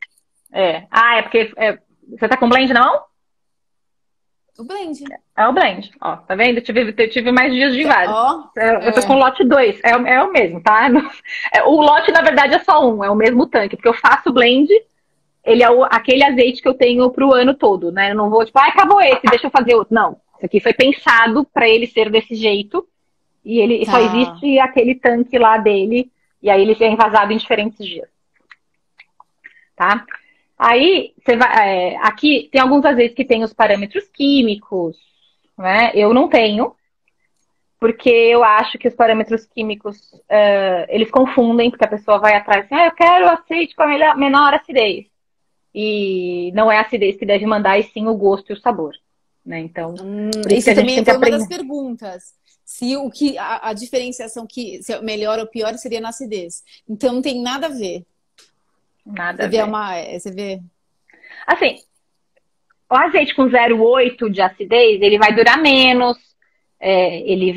É porque... você tá com blend, não? O blend. É o blend, ó, tá vendo? Eu tive mais dias de Vase. Eu tô com o lote 2, é o mesmo, tá? O lote, na verdade, é só um, é o mesmo tanque, porque eu faço blend, ele é aquele azeite que eu tenho pro ano todo, né? Eu não vou, tipo, acabou esse, deixa eu fazer outro. Não, isso aqui foi pensado pra ele ser desse jeito, e ele só existe aquele tanque lá dele, e aí ele é envasado em diferentes dias. Tá? Aí, você vai, aqui tem alguns azeites que tem os parâmetros químicos, né? Eu não tenho, porque eu acho que os parâmetros químicos, eles confundem, porque a pessoa vai atrás assim, eu quero azeite com a menor acidez. E não é a acidez que deve mandar, e sim o gosto e o sabor. Né? Então, por isso também foi uma das perguntas. Se a diferenciação se é melhor ou pior seria na acidez. Então, não tem nada a ver. Nada a ver. Você vê? Assim, o azeite com 0,8 de acidez, ele vai durar menos, ele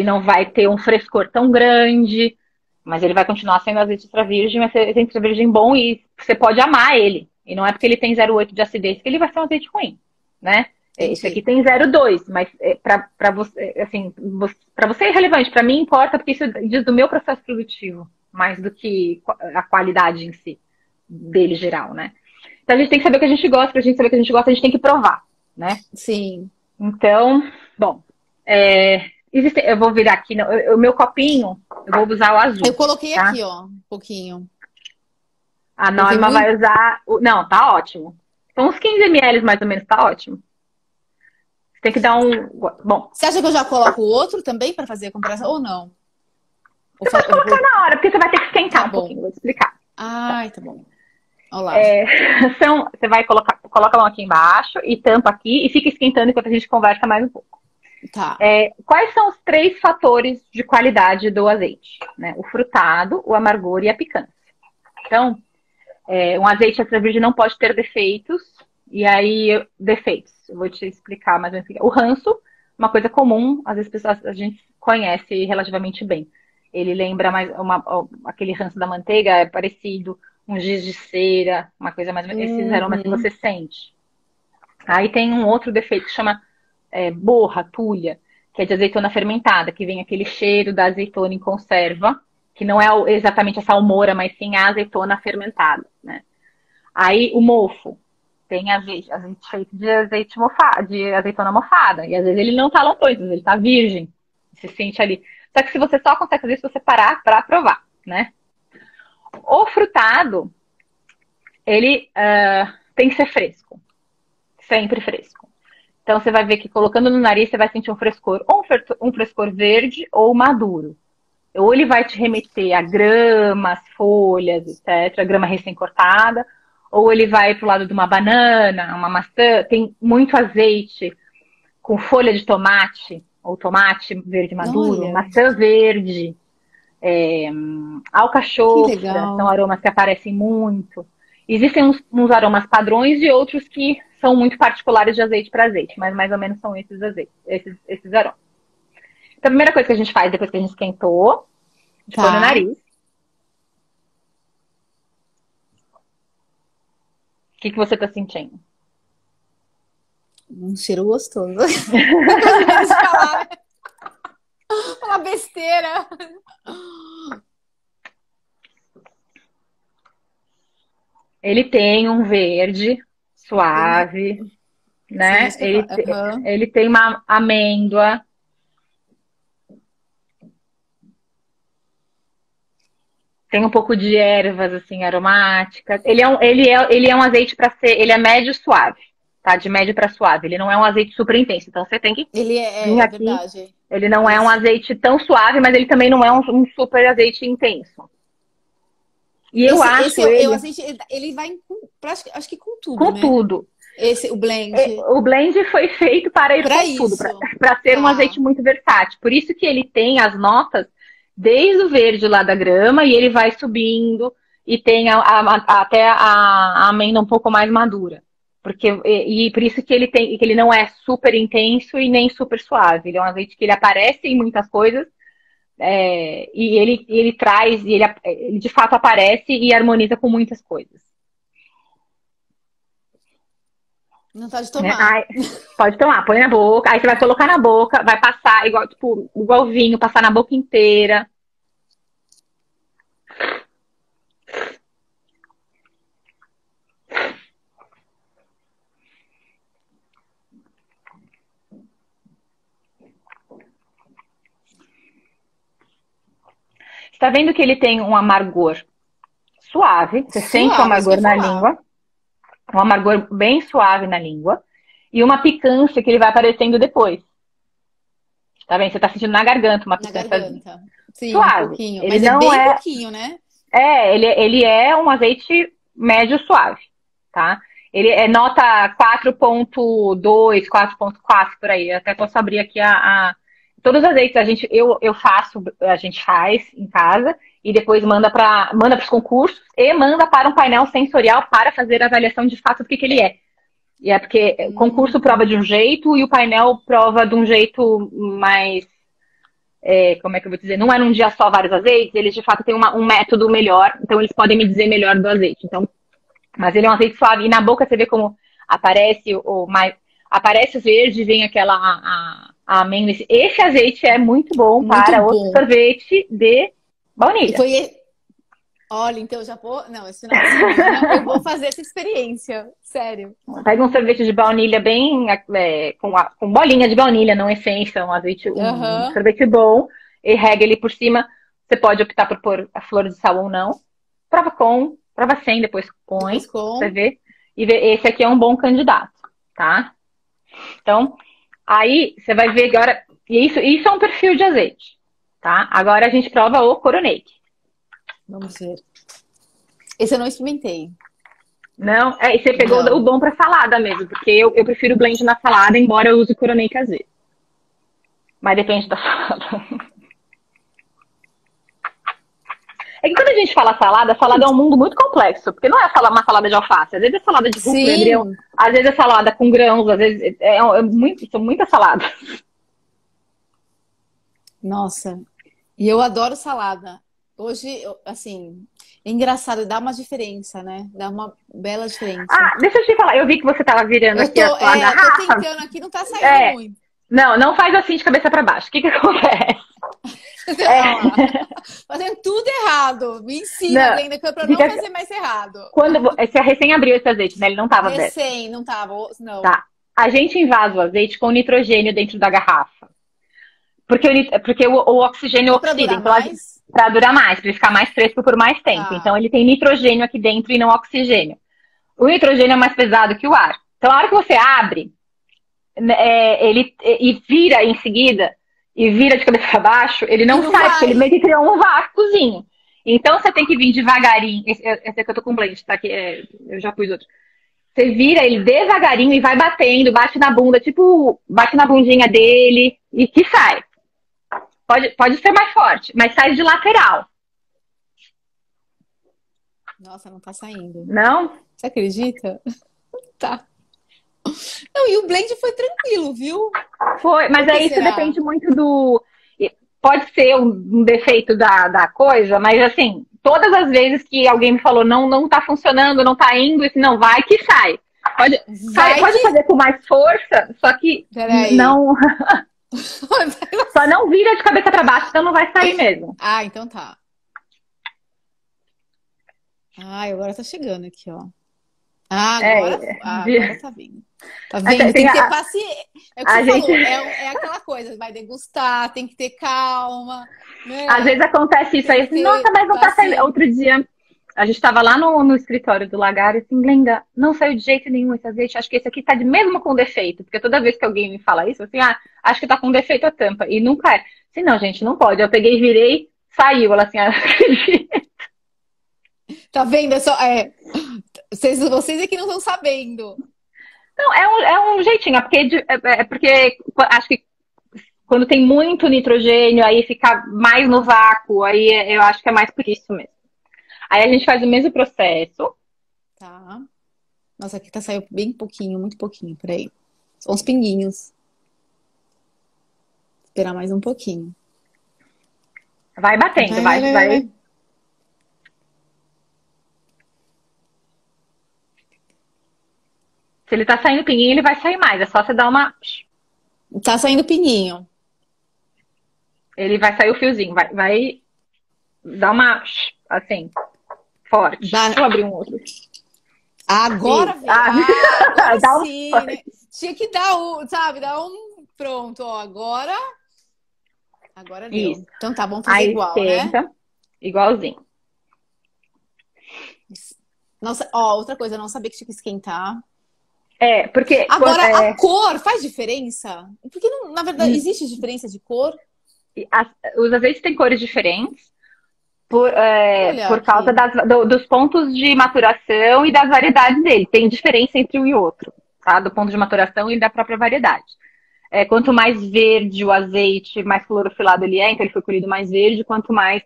não vai ter um frescor tão grande, mas ele vai continuar sendo azeite extra virgem, mas azeite extra virgem bom, e você pode amar ele. E não é porque ele tem 0,8 de acidez que ele vai ser um azeite ruim, né? Esse aqui tem 0,2, mas para você, assim, para você é irrelevante, para mim importa, porque isso diz do meu processo produtivo, mais do que a qualidade em si, dele geral, né? Então a gente tem que saber o que a gente gosta, pra gente saber o que a gente gosta, a gente tem que provar, né? Sim. Então, bom, eu vou virar aqui, o meu copinho, eu vou usar o azul. Eu coloquei tá? aqui, ó, um pouquinho. A Norma vai usar... Não, tá ótimo. Então, uns 15 ml mais ou menos, tá ótimo. Você tem que dar um... Bom. Você acha que eu já coloco o outro também para fazer a comparação ou não? Você pode colocar na hora, porque você vai ter que esquentar um pouquinho, vou te explicar. Ai, tá bom. Olá. Você vai coloca a mão aqui embaixo e tampa aqui e fica esquentando enquanto a gente conversa mais um pouco. Tá. Quais são os 3 fatores de qualidade do azeite? Né? O frutado, o amargor e a picância. Então, um azeite extra virgem não pode ter defeitos. E aí, defeitos. Eu vou te explicar mais ou menos. O ranço, uma coisa comum, às vezes a gente conhece relativamente bem. Ele lembra mais aquele ranço da manteiga, é parecido, um giz de cera, uma coisa mais ou menos. Esses aromas que você sente. Aí tem um outro defeito que chama borra, tulha, que é de azeitona fermentada, que vem aquele cheiro da azeitona em conserva, que não é exatamente a salmoura, mas sim a azeitona fermentada, né? Aí o mofo, tem azeite feito de azeitona mofada, e às vezes ele não tá latões, às vezes ele tá virgem, se sente ali. Só que se você só consegue fazer isso se você parar pra provar, né? O frutado, ele tem que ser fresco, sempre fresco. Então, você vai ver que colocando no nariz, você vai sentir um frescor, ou um frescor verde ou maduro. Ou ele vai te remeter a gramas, folhas, etc., grama recém-cortada, ou ele vai pro lado de uma banana, uma maçã. Tem muito azeite com folha de tomate, ou tomate verde maduro, Olha. maçã verde, alcachofra, são aromas que aparecem muito. Existem uns aromas padrões e outros que são muito particulares de azeite para azeite, mas mais ou menos são esses azeites, esses aromas. Então, a primeira coisa que a gente faz depois que a gente esquentou, a gente põe no nariz. O que você tá sentindo? Um cheiro gostoso. Uma besteira. Ele tem um verde suave, né? Ele tem uma amêndoa. Tem um pouco de ervas, assim, aromáticas. Ele é um azeite para ser... Ele é médio suave, tá? De médio para suave. Ele não é um azeite super intenso. Então, você tem que vir aqui. Verdade. Ele não é um azeite tão suave, mas ele também não é um super azeite intenso. E eu acho o azeite, ele vai acho que com tudo, com né? tudo. O blend. O blend foi feito para ir com tudo, para ser um azeite muito versátil. Por isso que ele tem as notas desde o verde lá da grama e ele vai subindo e tem até a amêndoa um pouco mais madura. E por isso que ele não é super intenso e nem super suave. Ele é um azeite que ele aparece em muitas coisas e ele traz, e ele de fato aparece e harmoniza com muitas coisas. Não pode tomar. Pode tomar, põe na boca. Aí você vai colocar na boca, vai passar igual vinho, passar na boca inteira. Você tá vendo que ele tem um amargor suave? Você sente o amargor na língua. Um amargor bem suave na língua. E uma picância que ele vai aparecendo depois. Tá vendo? Você tá sentindo na garganta uma picância. Na garganta. Sim, suave. Um pouquinho. Ele mas não bem pouquinho, né? Ele é um azeite médio suave, tá? Ele é nota 4.2, 4.4 por aí. Eu até posso abrir aqui todos os azeites a gente faz em casa e depois manda para os concursos e manda para um painel sensorial para fazer a avaliação de fato do que ele é. E é porque o concurso prova de um jeito e o painel prova de um jeito mais... como é que eu vou dizer? Não é num dia só vários azeites, eles de fato têm um método melhor, então eles podem me dizer melhor do azeite. Então, mas ele é um azeite suave e na boca você vê como aparece o verde, vem aquela a amêndoa. Esse azeite é muito bom para o sorvete de baunilha. Olha, então eu já vou... Não, esse final de semana eu vou fazer essa experiência. Sério. Pega um sorvete de baunilha bem... com bolinha de baunilha, não essência. Um azeite, um sorvete bom. E rega ele por cima. Você pode optar por pôr a flor de sal ou não. Prova sem, depois põe. Você vê. E esse aqui é um bom candidato, tá? Então, aí você vai ver agora... Isso é um perfil de azeite. tá? Agora a gente prova o coronet. Vamos ver. Esse eu não experimentei. Não, e você pegou o bom pra salada mesmo, porque eu prefiro o blend na salada, embora eu use o coronet às vezes. Mas depende da salada. É que quando a gente fala salada é um mundo muito complexo, porque não é uma salada de alface, às vezes é salada de rúcula, grão, às vezes é salada com grãos, às vezes são muitas saladas. Nossa, e eu adoro salada. Hoje, assim, é engraçado, dá uma diferença, né? Dá uma bela diferença. Deixa eu te falar, eu vi que você tava virando aqui a sua garrafa. Eu tô tentando aqui, não tá saindo muito. Não faz assim de cabeça pra baixo. O que acontece? Fazendo tudo errado. Me ensina, Glenda, que é pra não fazer mais errado. Quando você recém abriu esse azeite, né? Ele não tava aberto. Não tava, não. Tá. A gente invasa o azeite com nitrogênio dentro da garrafa. Porque o oxigênio oxida. Então, pra durar mais, pra ele ficar mais fresco por mais tempo. Então, ele tem nitrogênio aqui dentro e não oxigênio. O nitrogênio é mais pesado que o ar. Então, a hora que você abre, e vira em seguida, e vira de cabeça para baixo, ele não sai, porque ele meio que criou um vácuozinho. Então, você tem que vir devagarinho. Esse aqui eu tô com blend, tá? Eu já pus outro. Você vira ele devagarinho e vai batendo, bate na bunda, tipo, bate na bundinha dele e que sai. Pode ser mais forte, mas sai de lateral. Nossa, não tá saindo. Não? Você acredita? Tá. Não, e o blend foi tranquilo, viu? Foi, mas aí isso depende muito do... Pode ser um defeito da coisa, mas assim, todas as vezes que alguém me falou não tá funcionando, não tá indo, isso não vai, que sai. Pode fazer com mais força, só que não... Só não vira de cabeça pra baixo, então não vai sair mesmo. Então tá. Agora tá chegando aqui, ó. Agora tá vindo. Tá vendo? Tem que ter paciência. É o que você falou, é aquela coisa, vai degustar, tem que ter calma. Né? Às vezes acontece isso aí, assim, nossa, mas não tá saindo. Outro dia, a gente tava lá no escritório do Lagar e assim, Glenda, não saiu de jeito nenhum esse azeite, acho que esse aqui tá mesmo com defeito. Porque toda vez que alguém me fala isso, assim, acho que tá com defeito a tampa. E nunca é. Assim, não, gente, não pode. Eu peguei, virei, saiu. Ela assim, tá vendo? Vocês aqui não estão sabendo. Não, é um jeitinho, porque acho que quando tem muito nitrogênio, aí fica mais no vácuo, aí eu acho que é mais por isso mesmo. Aí a gente faz o mesmo processo. Tá. Nossa, aqui saiu bem pouquinho, muito pouquinho, peraí. São uns pinguinhos. Esperar mais um pouquinho. Vai batendo, vai. Se ele tá saindo pinguinho, ele vai sair mais. É só você dar uma... Tá saindo pinguinho. Ele vai sair o fiozinho. Vai dar uma... Assim, forte. Deixa eu abrir um outro. Agora, agora dá sim, né? Tinha que dar sabe? Dar um... Pronto, ó. Agora deu. Isso. Então tá, vamos fazer igual, né? Igualzinho. Nossa, ó, outra coisa, eu não sabia que tinha que esquentar. Porque... Agora, a cor faz diferença? Porque, na verdade, existe diferença de cor? Os azeites têm cores diferentes por causa dos pontos de maturação e das variedades dele. Tem diferença entre um e outro, tá? Do ponto de maturação e da própria variedade. Quanto mais verde o azeite, mais clorofilado ele é, então ele foi colhido mais verde, quanto mais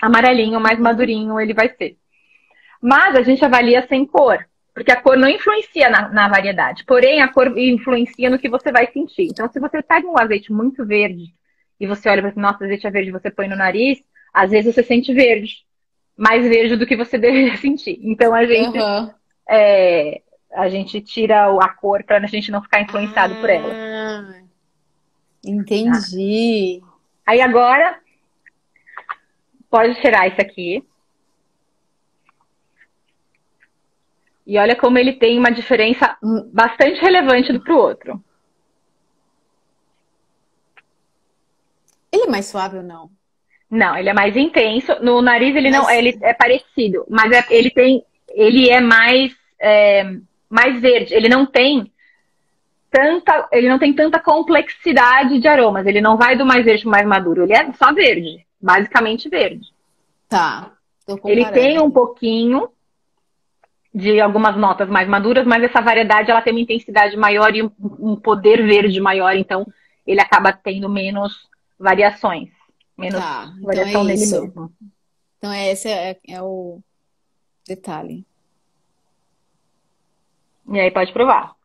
amarelinho, mais madurinho ele vai ser. Mas a gente avalia sem cor. Porque a cor não influencia na variedade. Porém, a cor influencia no que você vai sentir. Então, se você pega um azeite muito verde e você olha e fala assim, nossa, azeite é verde, você põe no nariz, às vezes você sente verde. Mais verde do que você deveria sentir. Então, a gente tira a cor para a gente não ficar influenciado por ela. Entendi. Aí agora, pode tirar isso aqui. E olha como ele tem uma diferença bastante relevante do pro outro. Ele é mais suave ou não? Não, ele é mais intenso. No nariz ele não, ele é parecido, mas ele é mais verde. Ele não tem ele não tem tanta complexidade de aromas. Ele não vai do mais verde pro mais maduro. Ele é só verde, basicamente verde. Tá. Ele tem um pouquinho de algumas notas mais maduras, mas essa variedade ela tem uma intensidade maior e um poder verde maior, então ele acaba tendo menos variações, menos variação nele mesmo. Então esse é o detalhe. E aí pode provar.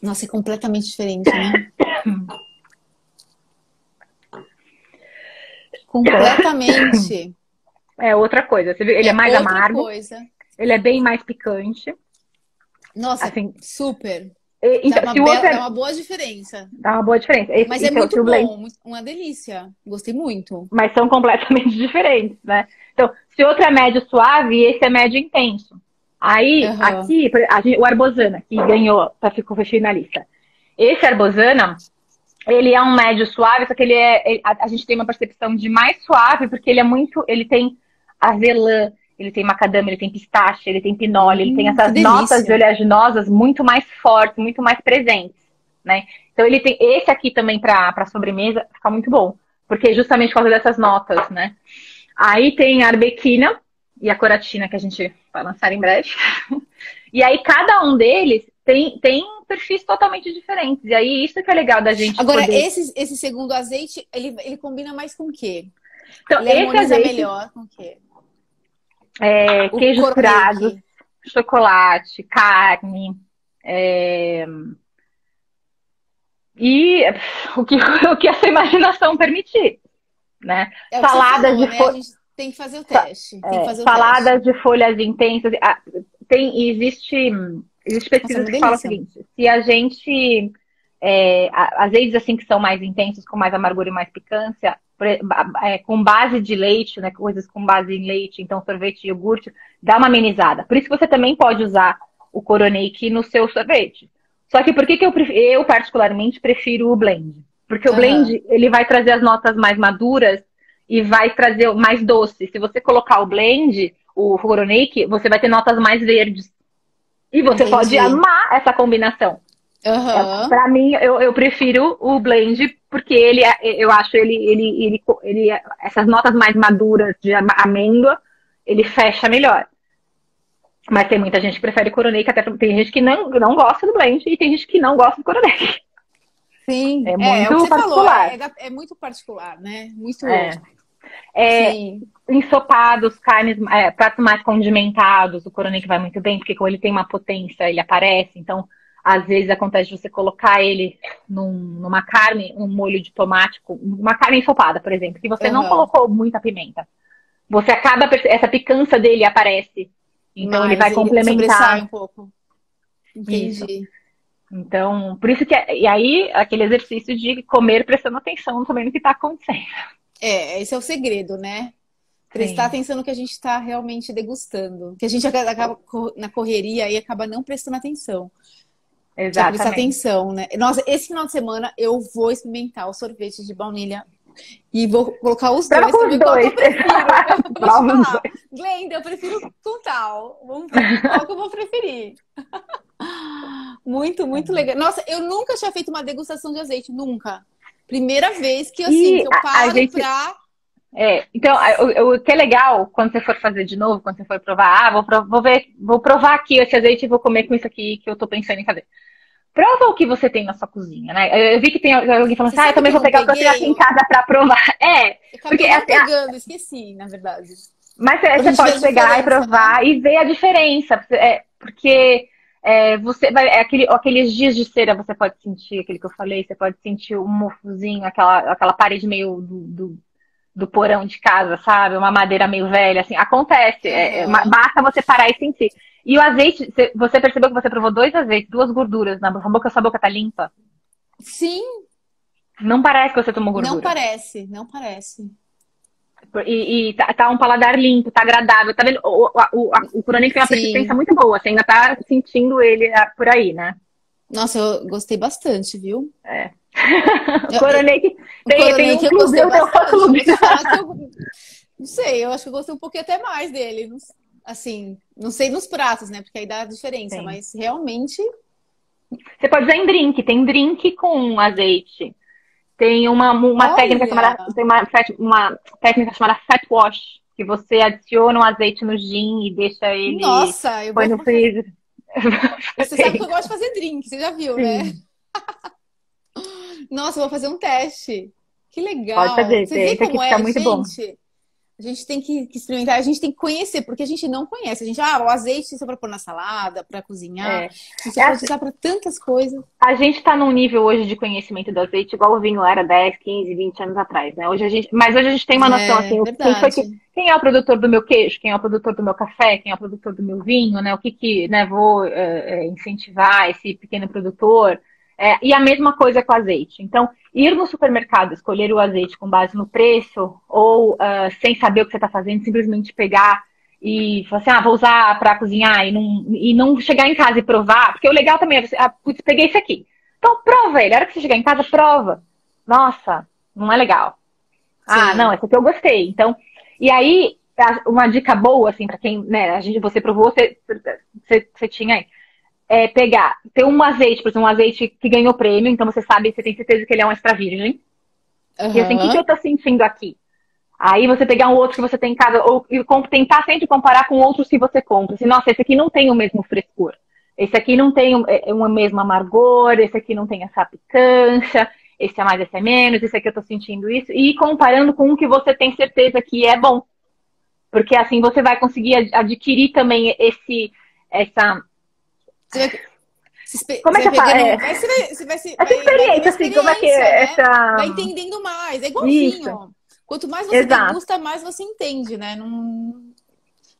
Nossa, é completamente diferente, né? Completamente. É outra coisa. Você viu? Ele é mais amargo. Coisa. Ele é bem mais picante. Nossa, assim, super. Então, dá uma boa diferença. Dá uma boa diferença. Mas é muito bom, uma delícia. Gostei muito. Mas são completamente diferentes, né? Então, se outro é médio suave, esse é médio intenso. Aí, aqui, o Arbosana, que ganhou, foi finalista. Esse Arbosana, ele é um médio suave, só que a gente tem uma percepção de mais suave, porque ele tem avelã, ele tem macadâmia, ele tem pistache, ele tem pinole, ele tem essas notas oleaginosas muito mais fortes, muito mais presentes, né? Então ele tem esse aqui também para sobremesa, fica muito bom, porque justamente por causa dessas notas, né? Aí tem a arbequina e a coratina, que a gente vai lançar em breve. E aí cada um deles tem perfis totalmente diferentes. E aí isso que é legal da gente Agora, poder... esse segundo azeite, ele combina mais com o quê? Então, ele harmoniza melhor com o quê? Queijos curados, chocolate, carne, e o que a sua imaginação permitir, né? Saladas de folhas. A gente tem que fazer o teste. Saladas de folhas intensas. Existe pesquisas que falam o seguinte: se a gente azeites assim que são mais intensos, com mais amargura e mais picância, com base de leite, né, coisas com base em leite, então sorvete e iogurte, dá uma amenizada. Por isso que você também pode usar o Coronet no seu sorvete. Só que por que eu particularmente prefiro o blend? Porque o blend, ele vai trazer as notas mais maduras e vai trazer mais doce. Se você colocar o blend, o Coronet, você vai ter notas mais verdes. E você pode amar essa combinação. Pra mim, eu prefiro o blend, porque eu acho ele essas notas mais maduras de amêndoa, ele fecha melhor. Mas tem muita gente que prefere Coronet, até tem gente que não gosta do blend e tem gente que não gosta do Coronet. Sim, é muito o que você particular. Falou, é muito particular, né? Muito. Ensopados, carnes, pratos mais condimentados, o Coronet vai muito bem, porque como ele tem uma potência, ele aparece, então às vezes acontece de você colocar ele numa carne, um molho de tomate, uma carne ensopada, por exemplo, que você não colocou muita pimenta. Você acaba, essa picância dele aparece. Então ele vai complementar. Um pouco. Entendi. Isso. Então, por isso que... E aí, aquele exercício de comer prestando atenção também no que está acontecendo. Esse é o segredo, né? Prestar atenção no que a gente está realmente degustando. Que a gente acaba na correria e acaba não prestando atenção. Exatamente. Prestar atenção, né? Nossa, esse final de semana eu vou experimentar o sorvete de baunilha e vou colocar os dois. Com os dois. Glenda, eu prefiro com tal. Vamos ver qual que eu vou preferir. Muito, muito legal. Nossa, eu nunca tinha feito uma degustação de azeite, nunca. Primeira vez que, assim, que eu paro pra... Então, o que é legal, quando você for fazer de novo, quando você for provar, vou provar aqui esse azeite e vou comer com isso aqui que eu tô pensando em fazer. Prova o que você tem na sua cozinha, né? Eu vi que tem alguém falando assim, eu também vou pegar o que eu tenho aqui em casa pra provar. Porque pegando, esqueci, na verdade. Mas você pode pegar e provar, né? E ver a diferença. Porque você vai. Aqueles dias de cera, você pode sentir aquele que eu falei, você pode sentir um mofozinho, aquela parede meio do porão de casa, sabe? Uma madeira meio velha, assim. Acontece. Basta você parar e sentir. E o azeite, você percebeu que você provou 2 azeites, 2 gorduras na boca, sua boca tá limpa? Sim. Não parece que você tomou gordura. Não parece. E tá um paladar limpo, tá agradável. Tá vendo? O Coronet tem uma persistência muito boa. Você ainda tá sentindo ele por aí, né? Nossa, eu gostei bastante, viu? O Coronet tem um clube, eu tenho um clube. Não sei, eu acho que eu gostei um pouquinho até mais dele. assim, não sei nos pratos, né? Porque aí dá a diferença, Sim. mas realmente. Você pode usar em drink, tem drink com azeite. Tem uma técnica Olha! chamada, uma técnica chamada fat wash, que você adiciona um azeite no gin e deixa ele, Nossa, põe no freezer. Você sabe que eu gosto de fazer drink, você já viu, né? Sim, Nossa, eu vou fazer um teste. Que pode legal. fazer, Você vê tenta que como fica é, muito bom. gente? A gente tem que experimentar, a gente tem que conhecer, porque a gente não conhece. A gente, o azeite só para pôr na salada, para cozinhar. É. A gente É pode assim, usar para tantas coisas. a gente está num nível hoje de conhecimento do azeite igual o vinho era 10, 15, 20 anos atrás, né? Mas hoje a gente tem uma noção É assim, verdade. quem é o produtor do meu queijo, quem é o produtor do meu café, quem é o produtor do meu vinho, né? O que né, vou incentivar esse pequeno produtor. E a mesma coisa com o azeite. Então, ir no supermercado, escolher o azeite com base no preço, ou sem saber o que você está fazendo, simplesmente pegar e falar assim, vou usar para cozinhar e não chegar em casa e provar, porque o legal também é você, putz, peguei esse aqui. Então prova ele, a hora que você chegar em casa, prova. Nossa, não é legal. Não, Sim. esse aqui eu gostei. Então, e aí, uma dica boa, assim, para quem, né, você provou, você tinha aí, pegar, ter um azeite, por exemplo, um azeite que ganhou prêmio, então você sabe, você tem certeza que ele é um extra virgem. E assim, o que eu Aham. tô sentindo aqui? Aí você pegar um outro que você tem em casa, ou tentar sempre comparar com outros que você compra. Assim, nossa, esse aqui não tem o mesmo frescor. Esse aqui não tem o mesmo amargor, esse aqui não tem essa picância, esse é menos, esse aqui eu tô sentindo isso. E ir comparando com um que você tem certeza que é bom. Porque assim você vai conseguir adquirir também essa. Você vai, Como é você que vai eu falo? pegando. Essa Vai tendo experiência, assim, como é que experiência, é né? essa. Vai entendendo mais. É igual Isso, vinho. Quanto mais você exato. degusta, mais você entende, né? Não,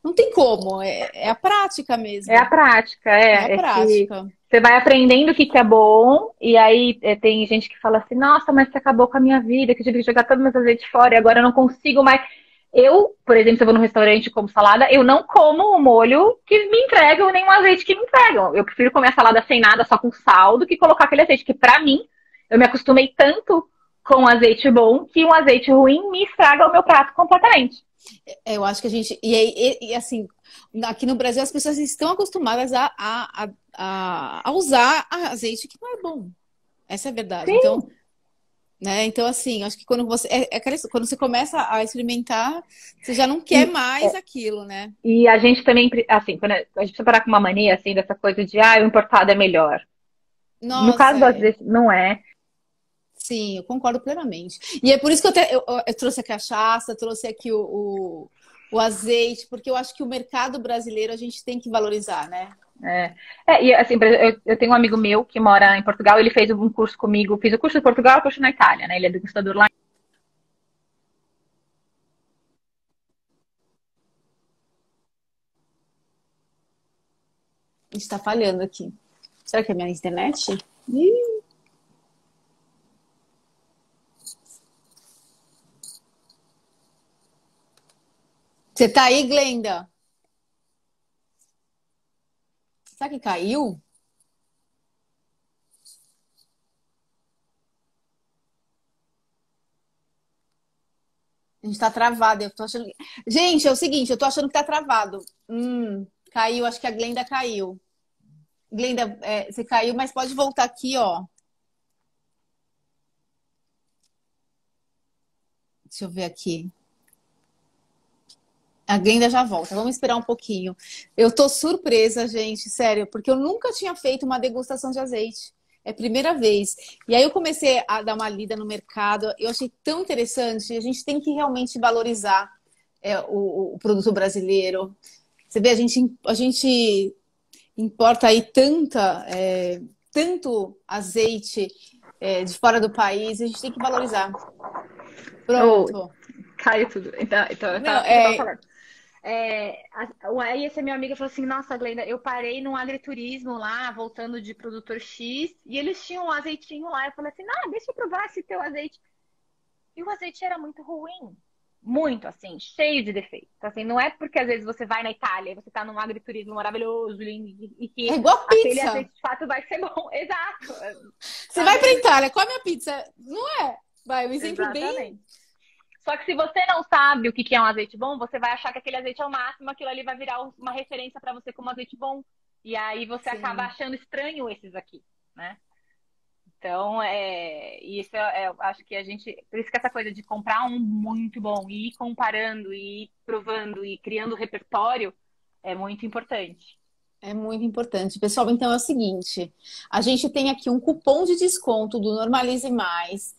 não tem como. É a prática É a mesmo. prática, É a que prática. você vai aprendendo o que é bom, e aí tem gente que fala assim, nossa, mas você acabou com a minha vida, que eu tive que jogar todo o meu azeite fora e agora eu não consigo mais. Eu, por exemplo, se eu vou num restaurante e como salada, eu não como o molho que me entregam, nem o azeite que me entregam. Eu prefiro comer a salada sem nada, só com sal, do que colocar aquele azeite, que pra mim, eu me acostumei tanto com azeite bom, que um azeite ruim me estraga o meu prato completamente. Eu acho que a gente. Assim, aqui no Brasil as pessoas estão acostumadas a usar azeite que não é bom. Essa é a verdade. Sim, Então, né? Então, assim, acho que quando você. Quando você começa a experimentar, você já não quer e mais aquilo, né? E a gente também, assim, quando a gente precisa parar com uma mania, assim, dessa coisa de, o importado é melhor. No caso Nossa, do azeite, não é. sim, eu concordo plenamente. E é por isso que eu trouxe a cachaça, trouxe aqui o azeite, porque eu acho que o mercado brasileiro a gente tem que valorizar, né? E assim, eu tenho um amigo meu que mora em Portugal, ele fez um curso comigo, fiz o curso em Portugal e o curso na Itália, né? Ele é degustador lá. A gente tá falhando aqui. Será que é minha internet? Ih, você tá aí, Glenda? Será que caiu? A gente tá travado. Eu tô achando... Gente, é o seguinte, eu tô achando que tá travado. Caiu, acho que a Glenda caiu. Glenda, você caiu, mas pode voltar aqui, ó. Deixa eu ver aqui. A Glenda já volta. Vamos esperar um pouquinho. Eu tô surpresa, gente, sério, porque eu nunca tinha feito uma degustação de azeite. É a primeira vez. E aí eu comecei a dar uma lida no mercado. Eu achei tão interessante. A gente tem que realmente valorizar o produto brasileiro. Você vê, a gente importa aí tanto azeite de fora do país. A gente tem que valorizar. Oh, Pronto. caiu tudo. Então Não, o que eu tava falando? Aí esse meu amigo falou assim, nossa, Glenda, eu parei num agriturismo lá, voltando de produtor X, e eles tinham um azeitinho lá. Eu falei assim, deixa eu provar esse teu azeite. E o azeite era muito ruim. Muito, assim, cheio de defeitos. Então, assim, não é porque às vezes você vai na Itália e você tá num agriturismo maravilhoso, lindo, e é que igual aquele pizza. azeite de fato vai ser bom. Exato. Você Às vai pra vezes, Itália, come a pizza. Não é? Vai, um exemplo bem. exatamente. Só que se você não sabe o que que é um azeite bom, você vai achar que aquele azeite é o máximo, aquilo ali vai virar uma referência para você como azeite bom. E aí você acaba Sim. achando estranho esses aqui, né? Então, isso eu acho que a gente. Por isso que essa coisa de comprar um muito bom e ir comparando, e ir provando e criando repertório é muito importante. É muito importante. Pessoal, então é o seguinte: a gente tem aqui um cupom de desconto do Normalize Mais.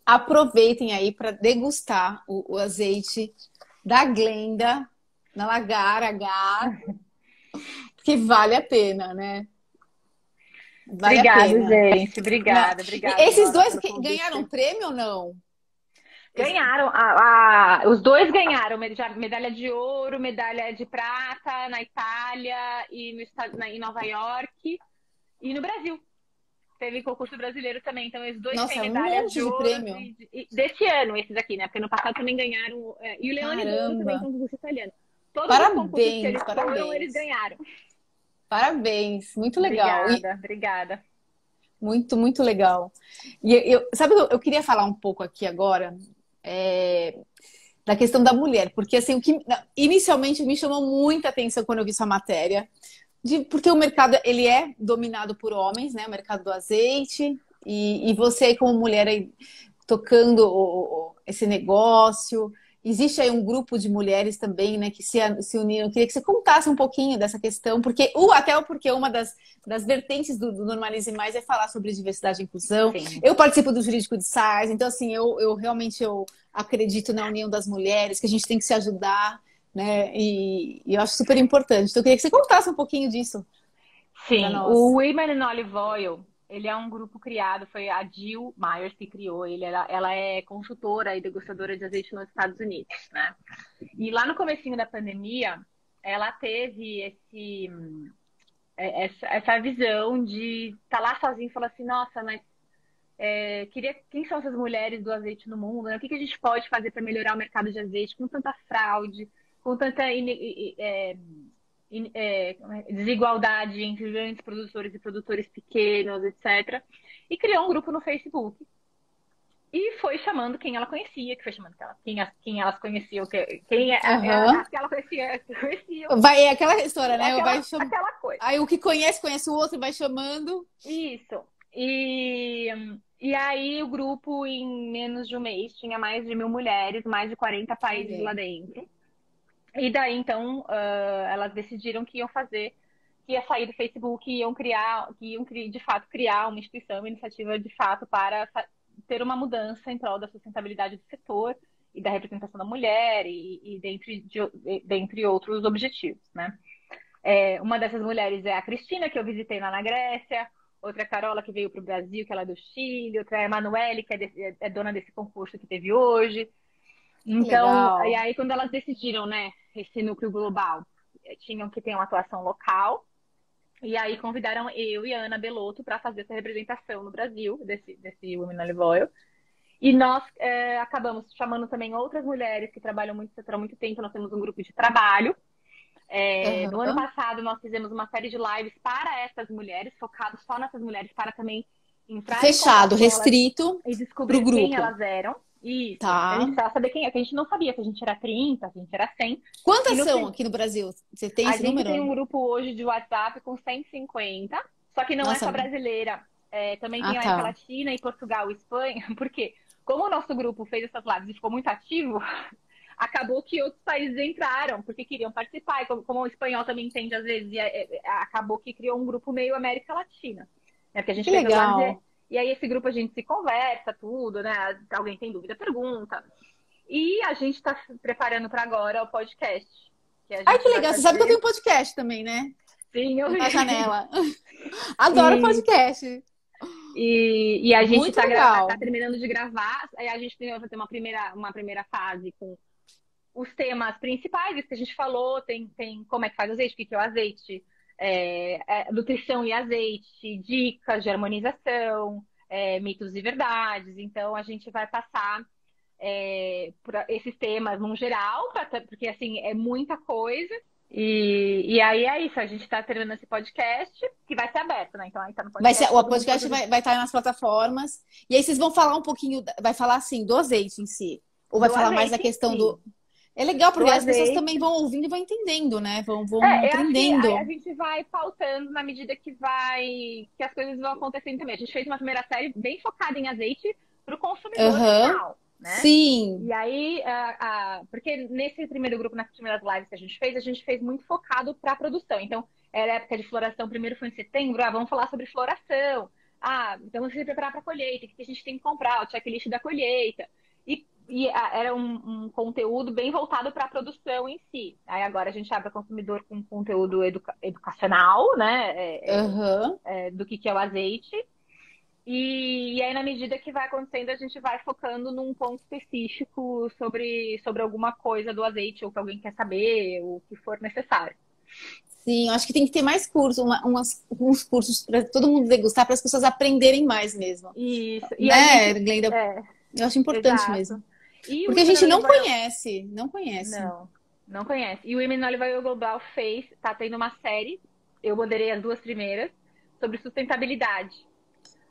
Aproveitem aí para degustar o azeite da Glenda, na Lagar H, que vale a pena, né? Vale a Obrigada, pena. gente. Não. Obrigada, E obrigada, esses Luana, dois pelo ganharam convite. prêmio ou não? Ganharam, os dois ganharam medalha de ouro, medalha de prata na Itália e em Nova York e no Brasil. Teve concurso brasileiro também, então os dois têm Nossa, um medalhas de monte de ouro prêmio. desse ano, esses aqui, né? Porque no passado também ganharam. E o Leone Bolo também, Caramba. que é um concurso italiano. Todos os concursos que Parabéns, eles foram, eles parabéns. ganharam. Parabéns. Muito legal. E Obrigada, obrigada. muito, muito legal. E sabe, eu queria falar um pouco aqui agora da questão da mulher, porque assim, o que inicialmente me chamou muita atenção quando eu vi sua matéria, porque o mercado ele é dominado por homens, né? O mercado do azeite, e você aí como mulher aí tocando esse negócio. Existe aí um grupo de mulheres também, né, que se uniram. Eu queria que você contasse um pouquinho dessa questão, porque até porque uma das vertentes do Normalize Mais é falar sobre diversidade e inclusão. Sim. Eu participo do Jurídico de sais, então assim, eu realmente acredito na união das mulheres, que a gente tem que se ajudar, né? E eu acho super importante. Então eu queria que você contasse um pouquinho disso para Sim, o nós. Women in Olive Oil, ele é um grupo criado, foi a Jill Myers que criou ele. Ela é consultora e degustadora de azeite nos Estados Unidos, né? E lá no comecinho da pandemia, ela teve essa visão de estar lá sozinha e falar assim, nossa, mas quem são essas mulheres do azeite no mundo, né? O que que a gente pode fazer para melhorar o mercado de azeite com tanta fraude, com tanta desigualdade entre grandes produtores e produtores pequenos, etc. E criou um grupo no Facebook. E foi chamando quem ela conhecia, que foi chamando quem elas conheciam, Aham. as que ela conhecia, que conheciam, Vai, é aquela história, né? aquela coisa. Aí o que conhece, conhece o outro e vai chamando. Isso. E aí o grupo, em menos de um mês, tinha mais de 1.000 mulheres, mais de 40 países Olha, lá dentro. E daí, então, elas decidiram que ia sair do Facebook e iam de fato criar uma instituição, uma iniciativa de fato para ter uma mudança em prol da sustentabilidade do setor e da representação da mulher dentre outros objetivos, né? Uma dessas mulheres é a Cristina, que eu visitei lá na Grécia, outra é a Carola, que veio para o Brasil, que ela é do Chile, outra é a Emanuele, que é dona desse concurso que teve hoje. que Então, e legal. aí quando elas decidiram, né, esse núcleo global, tinham que ter uma atuação local, e aí convidaram eu e a Ana Belotto para fazer essa representação no Brasil, desse Women Olive Oil. E nós acabamos chamando também outras mulheres que trabalham muito no setor há muito tempo, nós temos um grupo de trabalho. No ano Aham. passado, nós fizemos uma série de lives para essas mulheres, focados só nessas mulheres, para também entrar em Fechado, contato com elas restrito e para o descobrir quem grupo. elas eram. Isso, a gente Tá. precisava saber quem é, que a gente não sabia, se a gente era 30, se a gente era 100. E Quantas no são fim, aqui no Brasil? Você tem a esse gente tem número? um grupo hoje de WhatsApp com 150, só que não é só Nossa. brasileira. Também Ah, tem América tá. Latina e Portugal e Espanha, porque como o nosso grupo fez essas lives e ficou muito ativo, acabou que outros países entraram, porque queriam participar. E como o espanhol também entende, às vezes, acabou que criou um grupo meio América Latina. Né? Porque a gente Que fez as lives legal. e aí esse grupo a gente se conversa, tudo, né? Se alguém tem dúvida, pergunta. E a gente está se preparando para agora o podcast, que a Ai, que gente vai legal. Você sabe que eu fazer. tenho um podcast também, né? Sim, eu Na vi. janela. Adoro E, podcast. e a gente Muito tá legal. terminando de gravar. Aí a gente vai ter uma primeira fase com os temas principais, isso que a gente falou, tem como é que faz o azeite, o que é o azeite, nutrição e azeite, dicas de harmonização, mitos e verdades. Então, a gente vai passar por esses temas num geral, porque assim, é muita coisa. E aí é isso, a gente está terminando esse podcast, que vai ser aberto, né? Então aí tá no podcast, O todo mundo podcast pode. vai estar nas plataformas. E aí vocês vão falar um pouquinho, vai falar assim, do azeite em si. Ou vai do falar mais da azeite em questão si. do... É legal, Do porque as pessoas azeite. também vão ouvindo e vão entendendo, né? Vão Eu acho que a aprendendo. gente vai pautando na medida que as coisas vão acontecendo também. A gente fez uma primeira série bem focada em azeite para o consumidor Aham. final, né? Sim. E aí, porque nesse primeiro grupo, nas primeiras lives que a gente fez muito focado para a produção. Então, era época de floração, primeiro foi em setembro, vamos falar sobre floração. Então vamos se preparar para a colheita, o que a gente tem que comprar, o checklist da colheita. Era um conteúdo bem voltado para a produção em si. Aí agora a gente abre o consumidor com conteúdo educacional, né? Aham. Do que é o azeite. E aí, na medida que vai acontecendo, a gente vai focando num ponto específico sobre alguma coisa do azeite, ou que alguém quer saber, ou o que for necessário. Sim, eu acho que tem que ter mais cursos, uns cursos para todo mundo degustar, para as pessoas aprenderem mais mesmo. Isso. E a Né, gente. Glenda? É, Eu acho importante mesmo. exato. E o Porque a Women gente não Olive Oil. conhece, não conhece. Não, não conhece. E o Women Olive Oil Global tá tendo uma série, eu moderei as duas primeiras, sobre sustentabilidade.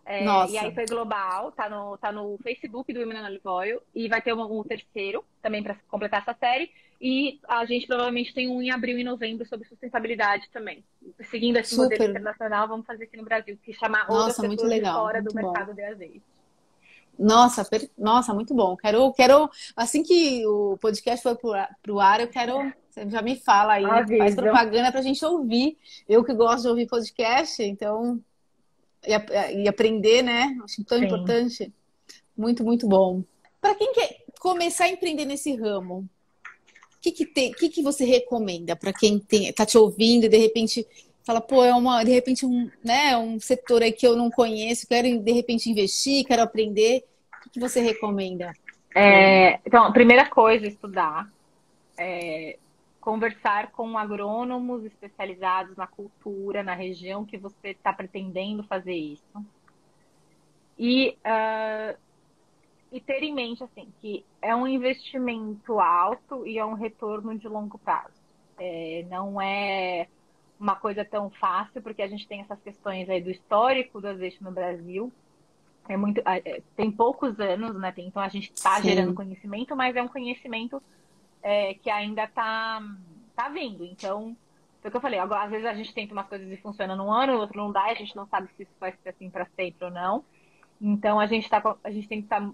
E aí Nossa, foi global, tá no Facebook do Women Olive Oil, e vai ter um terceiro também para completar essa série. E a gente provavelmente tem um em abril e novembro sobre sustentabilidade também. Seguindo esse modelo super. internacional, vamos fazer aqui no Brasil, que chama outras Nossa, muito pessoas de legal, fora do muito bom. mercado de azeite. Nossa, nossa, muito bom. Assim que o podcast for pro ar, eu quero. Você já me fala aí, faz Aviso. propaganda pra gente ouvir. Eu que gosto de ouvir podcast, então, e aprender, né? Acho tão Sim. importante. Muito, muito bom. Para quem quer começar a empreender nesse ramo, o que você recomenda para quem tá te ouvindo e de repente fala, pô, de repente né, um setor aí que eu não conheço, quero de repente investir, quero aprender. O que você recomenda para alguém? Então, a primeira coisa, estudar. Conversar com agrônomos especializados na cultura, na região que você está pretendendo fazer isso. E ter em mente assim que é um investimento alto e é um retorno de longo prazo. Não é uma coisa tão fácil, porque a gente tem essas questões aí do histórico do azeite no Brasil. Tem poucos anos, né? Então a gente está gerando Sim, conhecimento, mas é um conhecimento que ainda tá vindo. Então, foi o que eu falei. Agora, às vezes a gente tenta umas coisas e funciona num ano, o outro não dá, e a gente não sabe se isso vai ser assim para sempre ou não. Então, a gente tem que estar,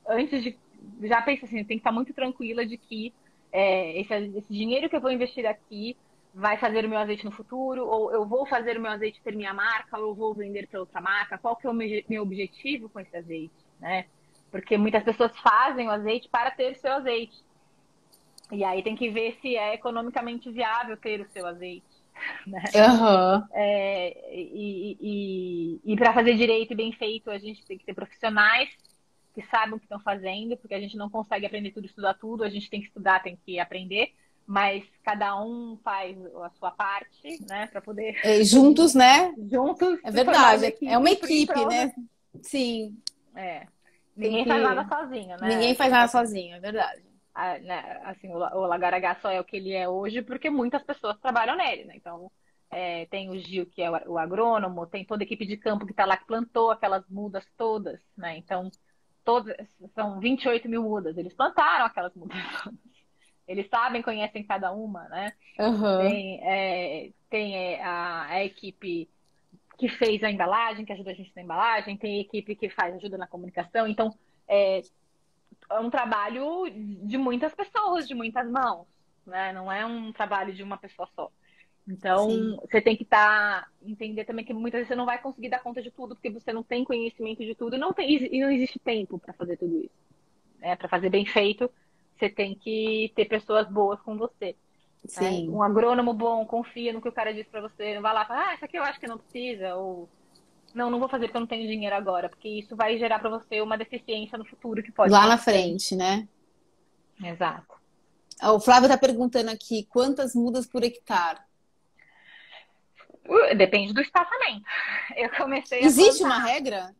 antes de. Já pensa assim, tem que estar muito tranquila de que esse dinheiro que eu vou investir aqui vai fazer o meu azeite no futuro, ou eu vou fazer o meu azeite ter minha marca, ou eu vou vender para outra marca. Qual que é o meu objetivo com esse azeite, né? Porque muitas pessoas fazem o azeite para ter seu azeite. E aí tem que ver se é economicamente viável ter o seu azeite, né? aham. E para fazer direito e bem feito, a gente tem que ter profissionais que sabem o que estão fazendo, porque a gente não consegue aprender tudo, estudar tudo, a gente tem que estudar, tem que aprender, mas cada um faz a sua parte, né, para poder Juntos, né? juntos É formar uma verdade. É equipe uma e ir equipe, para né? Sim, é, tem ninguém faz nada que. sozinho, né? Ninguém faz nada sozinho, é verdade. Assim, o Lagaragá só é o que ele é hoje porque muitas pessoas trabalham nele, né? Então, tem o Gil, que é o agrônomo, tem toda a equipe de campo que está lá, que plantou aquelas mudas todas, né? Então, todas, são 28 mil mudas, eles plantaram aquelas mudas todas. Eles sabem, conhecem cada uma, né? Aham. Tem a equipe que fez a embalagem, que ajuda a gente na embalagem, tem a equipe que faz ajuda na comunicação. Então, é um trabalho de muitas pessoas, de muitas mãos, né? Não é um trabalho de uma pessoa só. Sim. Então, você tem que entender também que muitas vezes você não vai conseguir dar conta de tudo, porque você não tem conhecimento de tudo e não existe tempo para fazer tudo isso. Né? Para fazer bem feito, você tem que ter pessoas boas com você. Né? Sim. Um agrônomo bom confia no que o cara diz para você, não vai lá e fala, isso aqui eu acho que não precisa, ou não vou fazer porque eu não tenho dinheiro agora, porque isso vai gerar para você uma deficiência no futuro que pode Lá ser na importante. frente, né? Exato. O Flávio está perguntando aqui quantas mudas por hectare. Depende do espaçamento. Eu comecei a Existe uma plantar. regra?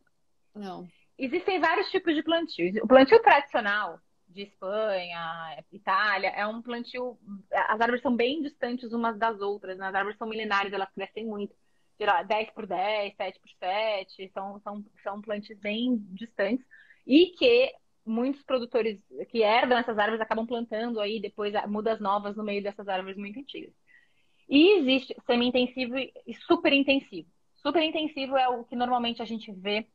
Não. Existem vários tipos de plantio. O plantio tradicional de Espanha, Itália, é um plantio. As árvores são bem distantes umas das outras, né? As árvores são milenares, elas crescem muito. 10 por 10, 7 por 7, são plantios bem distantes. E que muitos produtores que herdam essas árvores acabam plantando aí depois mudas novas no meio dessas árvores muito antigas. E existe semi-intensivo e super intensivo. Super intensivo é o que normalmente a gente vê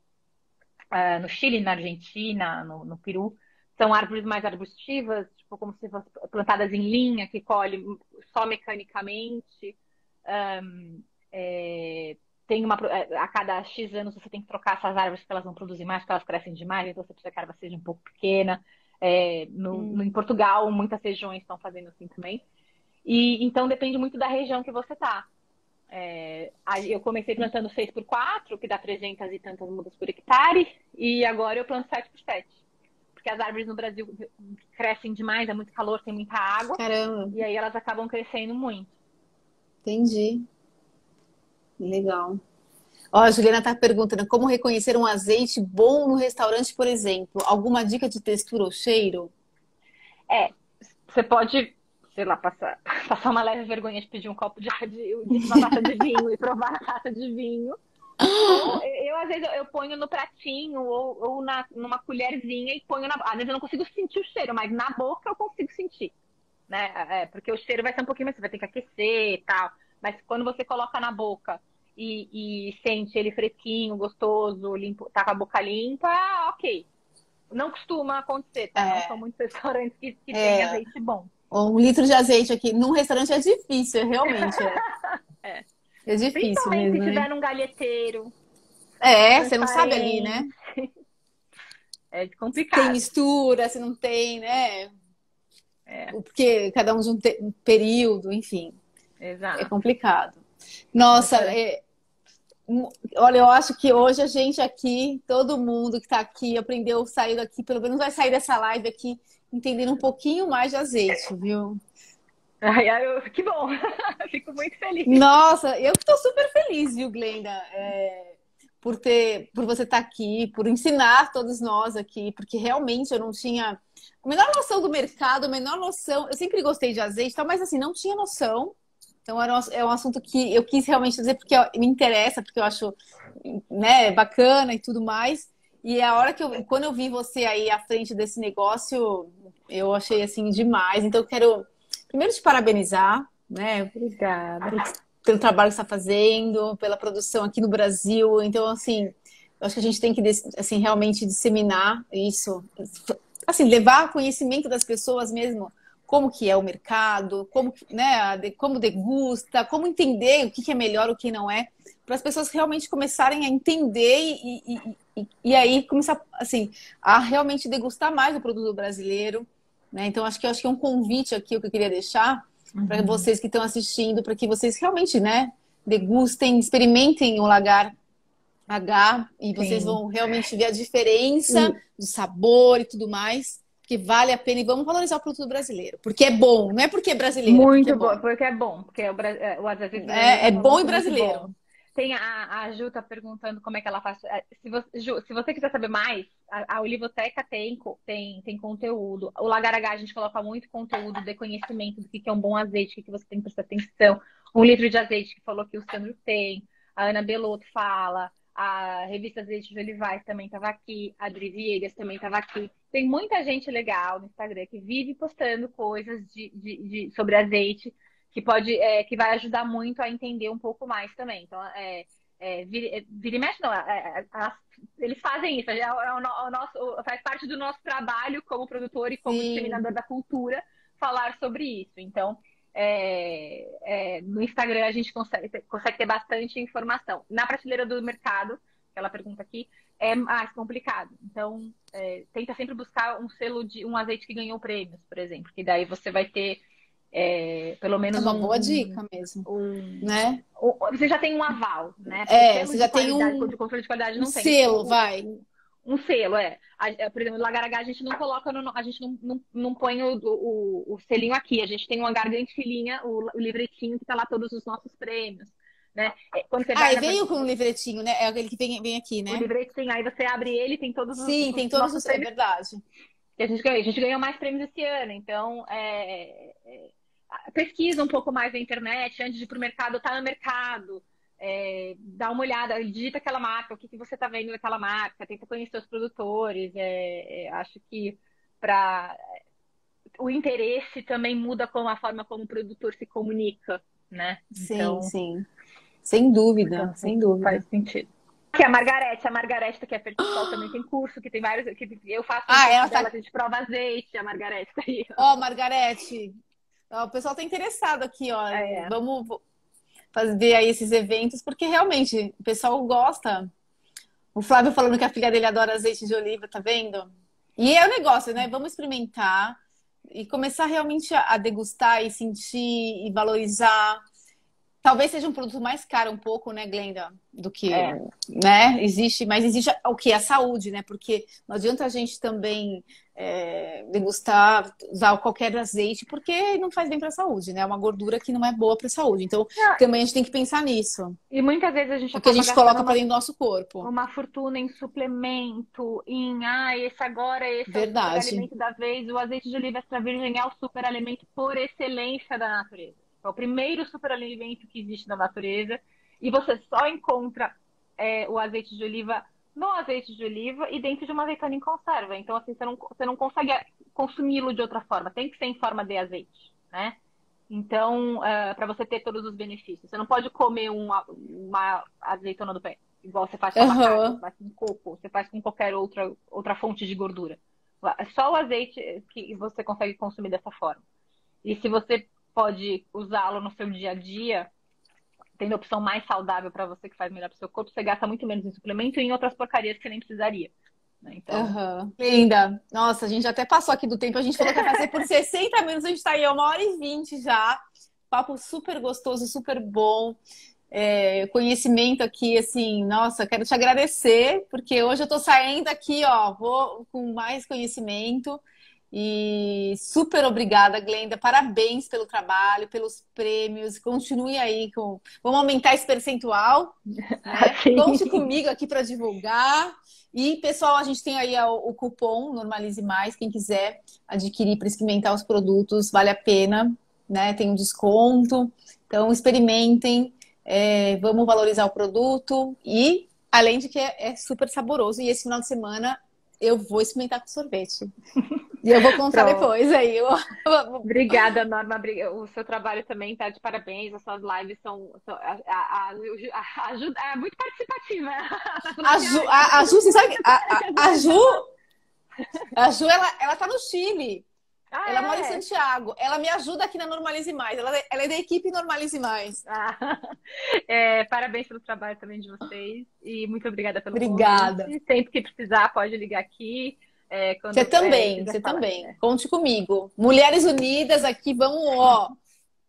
no Chile, na Argentina, no Peru. São árvores mais arbustivas, tipo, como se fossem plantadas em linha, que colhem só mecanicamente. Um, é, tem a cada X anos você tem que trocar essas árvores porque elas vão produzir mais, porque elas crescem demais, então você precisa que a árvore seja um pouco pequena. Em Portugal, muitas regiões estão fazendo assim também. E então depende muito da região que você está. Eu comecei plantando 6x4, que dá 300 e tantas mudas por hectare, e agora eu planto 7x7. Porque as árvores no Brasil crescem demais, é muito calor, tem muita água. Caramba. E aí elas acabam crescendo muito. Entendi. Legal. Ó, a Juliana está perguntando como reconhecer um azeite bom no restaurante, por exemplo. Alguma dica de textura ou cheiro? Você pode, sei lá, passar uma leve vergonha de pedir um copo de uma taça de vinho e provar a taça de vinho. Ou às vezes, eu ponho no pratinho ou numa colherzinha e ponho na. Às vezes eu não consigo sentir o cheiro, mas na boca eu consigo sentir. Né? Porque o cheiro vai ser um pouquinho mais, você vai ter que aquecer e tal. Mas quando você coloca na boca e sente ele fresquinho, gostoso, limpo, tá com a boca limpa, ok. Não costuma acontecer, tá? Não são muitos restaurantes que têm azeite bom. 1 litro de azeite aqui num restaurante é difícil, realmente. É difícil Principalmente mesmo, se tiver né? num galheteiro. Você não sabe ali, né? É complicado. Tem mistura, se não tem, né? Porque cada um de um período, enfim. Exato. É complicado. Nossa, olha, eu acho que hoje a gente aqui, todo mundo que está aqui, aprendeu, saiu daqui, pelo menos vai sair dessa live aqui, entendendo um pouquinho mais de azeite, viu? Que bom! Fico muito feliz. Nossa, eu estou super feliz, viu, Glenda? Por você estar aqui, por ensinar todos nós aqui, porque realmente eu não tinha a menor noção do mercado, a menor noção. Eu sempre gostei de azeite, mas assim, não tinha noção. Então é um assunto que eu quis realmente dizer porque me interessa, porque eu acho, né, bacana e tudo mais. E a hora quando eu vi você aí à frente desse negócio, eu achei assim demais. Então eu quero primeiro te parabenizar, né? Obrigada. Pelo trabalho que você está fazendo, pela produção aqui no Brasil. Então, assim, eu acho que a gente tem que assim, realmente disseminar isso. Assim, levar conhecimento das pessoas mesmo, como que é o mercado, como degusta, como entender o que é melhor, o que não é, para as pessoas realmente começarem a entender e aí começar, assim, a realmente degustar mais o produto brasileiro, né? Então, acho que é um convite aqui o que eu queria deixar para vocês que estão assistindo, para que vocês realmente, né, degustem, experimentem o Lagar H e vocês vão realmente ver a diferença do sabor e tudo mais, que vale a pena e vamos valorizar o produto brasileiro, porque é bom, não é porque é brasileiro, muito bom, porque é bom, porque o azeite é bom e brasileiro. Bom. Tem a Ju tá perguntando como é que ela faz. Ju, se você quiser saber mais, a Olivoteca tem conteúdo. O Lagar H a gente coloca muito conteúdo de conhecimento do que é um bom azeite, o que você tem que prestar atenção. 1 litro de azeite que falou que o Sandro tem, a Ana Belotto fala, a revista Azeite de Olivais também estava aqui, a Adri Viegas também estava aqui. Tem muita gente legal no Instagram que vive postando coisas sobre azeite que vai ajudar muito a entender um pouco mais também. Então, vira e mexe, não. Eles fazem isso. Faz parte do nosso trabalho como produtor e como disseminador da cultura falar sobre isso. Então, no Instagram a gente consegue ter bastante informação. Na prateleira do mercado, que ela pergunta aqui, é mais complicado. Então, tenta sempre buscar um selo de um azeite que ganhou prêmios, por exemplo, que daí você vai ter pelo menos uma boa dica mesmo, né? Você já tem um aval, né? Você já tem de controle de qualidade não tem. Selo, vai. Um selo, por exemplo, no Lagar H a gente não coloca, a gente não põe o selinho aqui. A gente tem uma gargantilhinha, o livretinho que tá lá todos os nossos prêmios, né? Quando você vai veio com um livretinho, né? É aquele que vem aqui, né? O livretinho, aí você abre ele, tem todos tem todos os prêmios. É verdade. E a gente ganhou mais prêmios esse ano, então pesquisa um pouco mais na internet antes de ir pro mercado, tá no mercado. dá uma olhada, digita aquela marca, o que você está vendo naquela marca, tenta conhecer os produtores. Acho que para o interesse também muda com a forma como o produtor se comunica, né? Sim, sim. Sem dúvida, Então sem dúvida. faz sentido. Que a Margarete que é Persol também tem curso, que tem vários, que eu faço um Ah, ela curso tá. dela, a gente prova azeite, a Margarete tá aí. Ó, Margarete, ó, o pessoal tá interessado aqui, ó. É, Vamos fazer aí esses eventos, porque realmente o pessoal gosta. O Flávio falando que a filha dele adora azeite de oliva, tá vendo? E é o negócio, né? Vamos experimentar e começar realmente a degustar e sentir e valorizar. Talvez seja um produto mais caro um pouco, né, Glenda? Do que, é. né? Existe, mas existe o quê? A saúde, né? Porque não adianta a gente também degustar, usar qualquer azeite, porque não faz bem para a saúde, né? É uma gordura que não é boa para a saúde. Então, também a gente tem que pensar nisso. E muitas vezes a gente O que a acaba gente gastando coloca para dentro do nosso corpo. uma fortuna em suplemento, esse é o Verdade. superalimento da vez. O azeite de oliva extra virgem é o superalimento por excelência da natureza. É o primeiro superalimento que existe na natureza. E você só encontra o azeite de oliva no azeite de oliva e dentro de uma azeitona em conserva. Então, assim, você não consegue consumi-lo de outra forma. Tem que ser em forma de azeite, né? Então, para você ter todos os benefícios. Você não pode comer uma azeitona do pé, igual você faz com abacate, você Aham. faz com coco, você faz com qualquer outra fonte de gordura. É só o azeite que você consegue consumir dessa forma. E se você pode usá-lo no seu dia a dia, tendo a opção mais saudável para você, que faz melhor para o seu corpo, você gasta muito menos em suplemento e em outras porcarias que você nem precisaria, né? Então, Aham. Linda. Nossa, a gente até passou aqui do tempo. A gente falou que ia fazer por 60 minutos. A gente tá aí a 1h20 já. Papo super gostoso, super bom. Conhecimento aqui, assim, nossa, quero te agradecer, porque hoje eu tô saindo aqui, ó, vou com mais conhecimento. E super obrigada, Glenda. Parabéns pelo trabalho, pelos prêmios. Continue aí com. Vamos aumentar esse percentual, né? Conte assim, comigo aqui para divulgar. E, pessoal, a gente tem aí o cupom Normalize Mais. Quem quiser adquirir para experimentar os produtos, vale a pena, né? Tem um desconto. Então, experimentem. Vamos valorizar o produto. E, além de que é super saboroso. E esse final de semana eu vou experimentar com sorvete. E eu vou contar pronto. depois aí. Obrigada, Norma. O seu trabalho também está de parabéns. As suas lives é muito participativa. Tá falando A assim, Ju, ai, a Ju, você sabe, ajudar. a Ju ela tá no Chile. Ah, Ela mora em é? Santiago. Ela me ajuda aqui na Normalize Mais. Ela é da equipe Normalize Mais. Ah, parabéns pelo trabalho também de vocês e muito obrigada pelo Obrigada. convite. Sempre que precisar, pode ligar aqui. Você Quando também, quiser você falar. também. Conte comigo. Mulheres Unidas aqui, vamos, ó.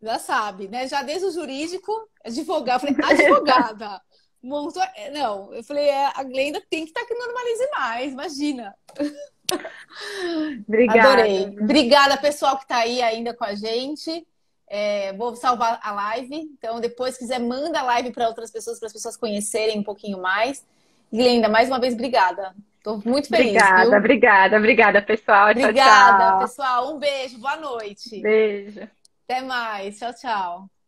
Já sabe, né? Já desde o jurídico, advogada. Eu falei, advogada. Montou... Não, eu falei, a Glenda tem que estar aqui no Normalize Mais, imagina. Obrigada. Adorei. Obrigada, pessoal que está aí ainda com a gente. Vou salvar a live. Então, depois, se quiser, manda a live para outras pessoas, para as pessoas conhecerem um pouquinho mais. Glenda, mais uma vez, obrigada. Estou muito feliz, viu? Obrigada, pessoal. Tchau, Obrigada, tchau. pessoal. Um beijo, boa noite. Beijo. Até mais. Tchau, tchau.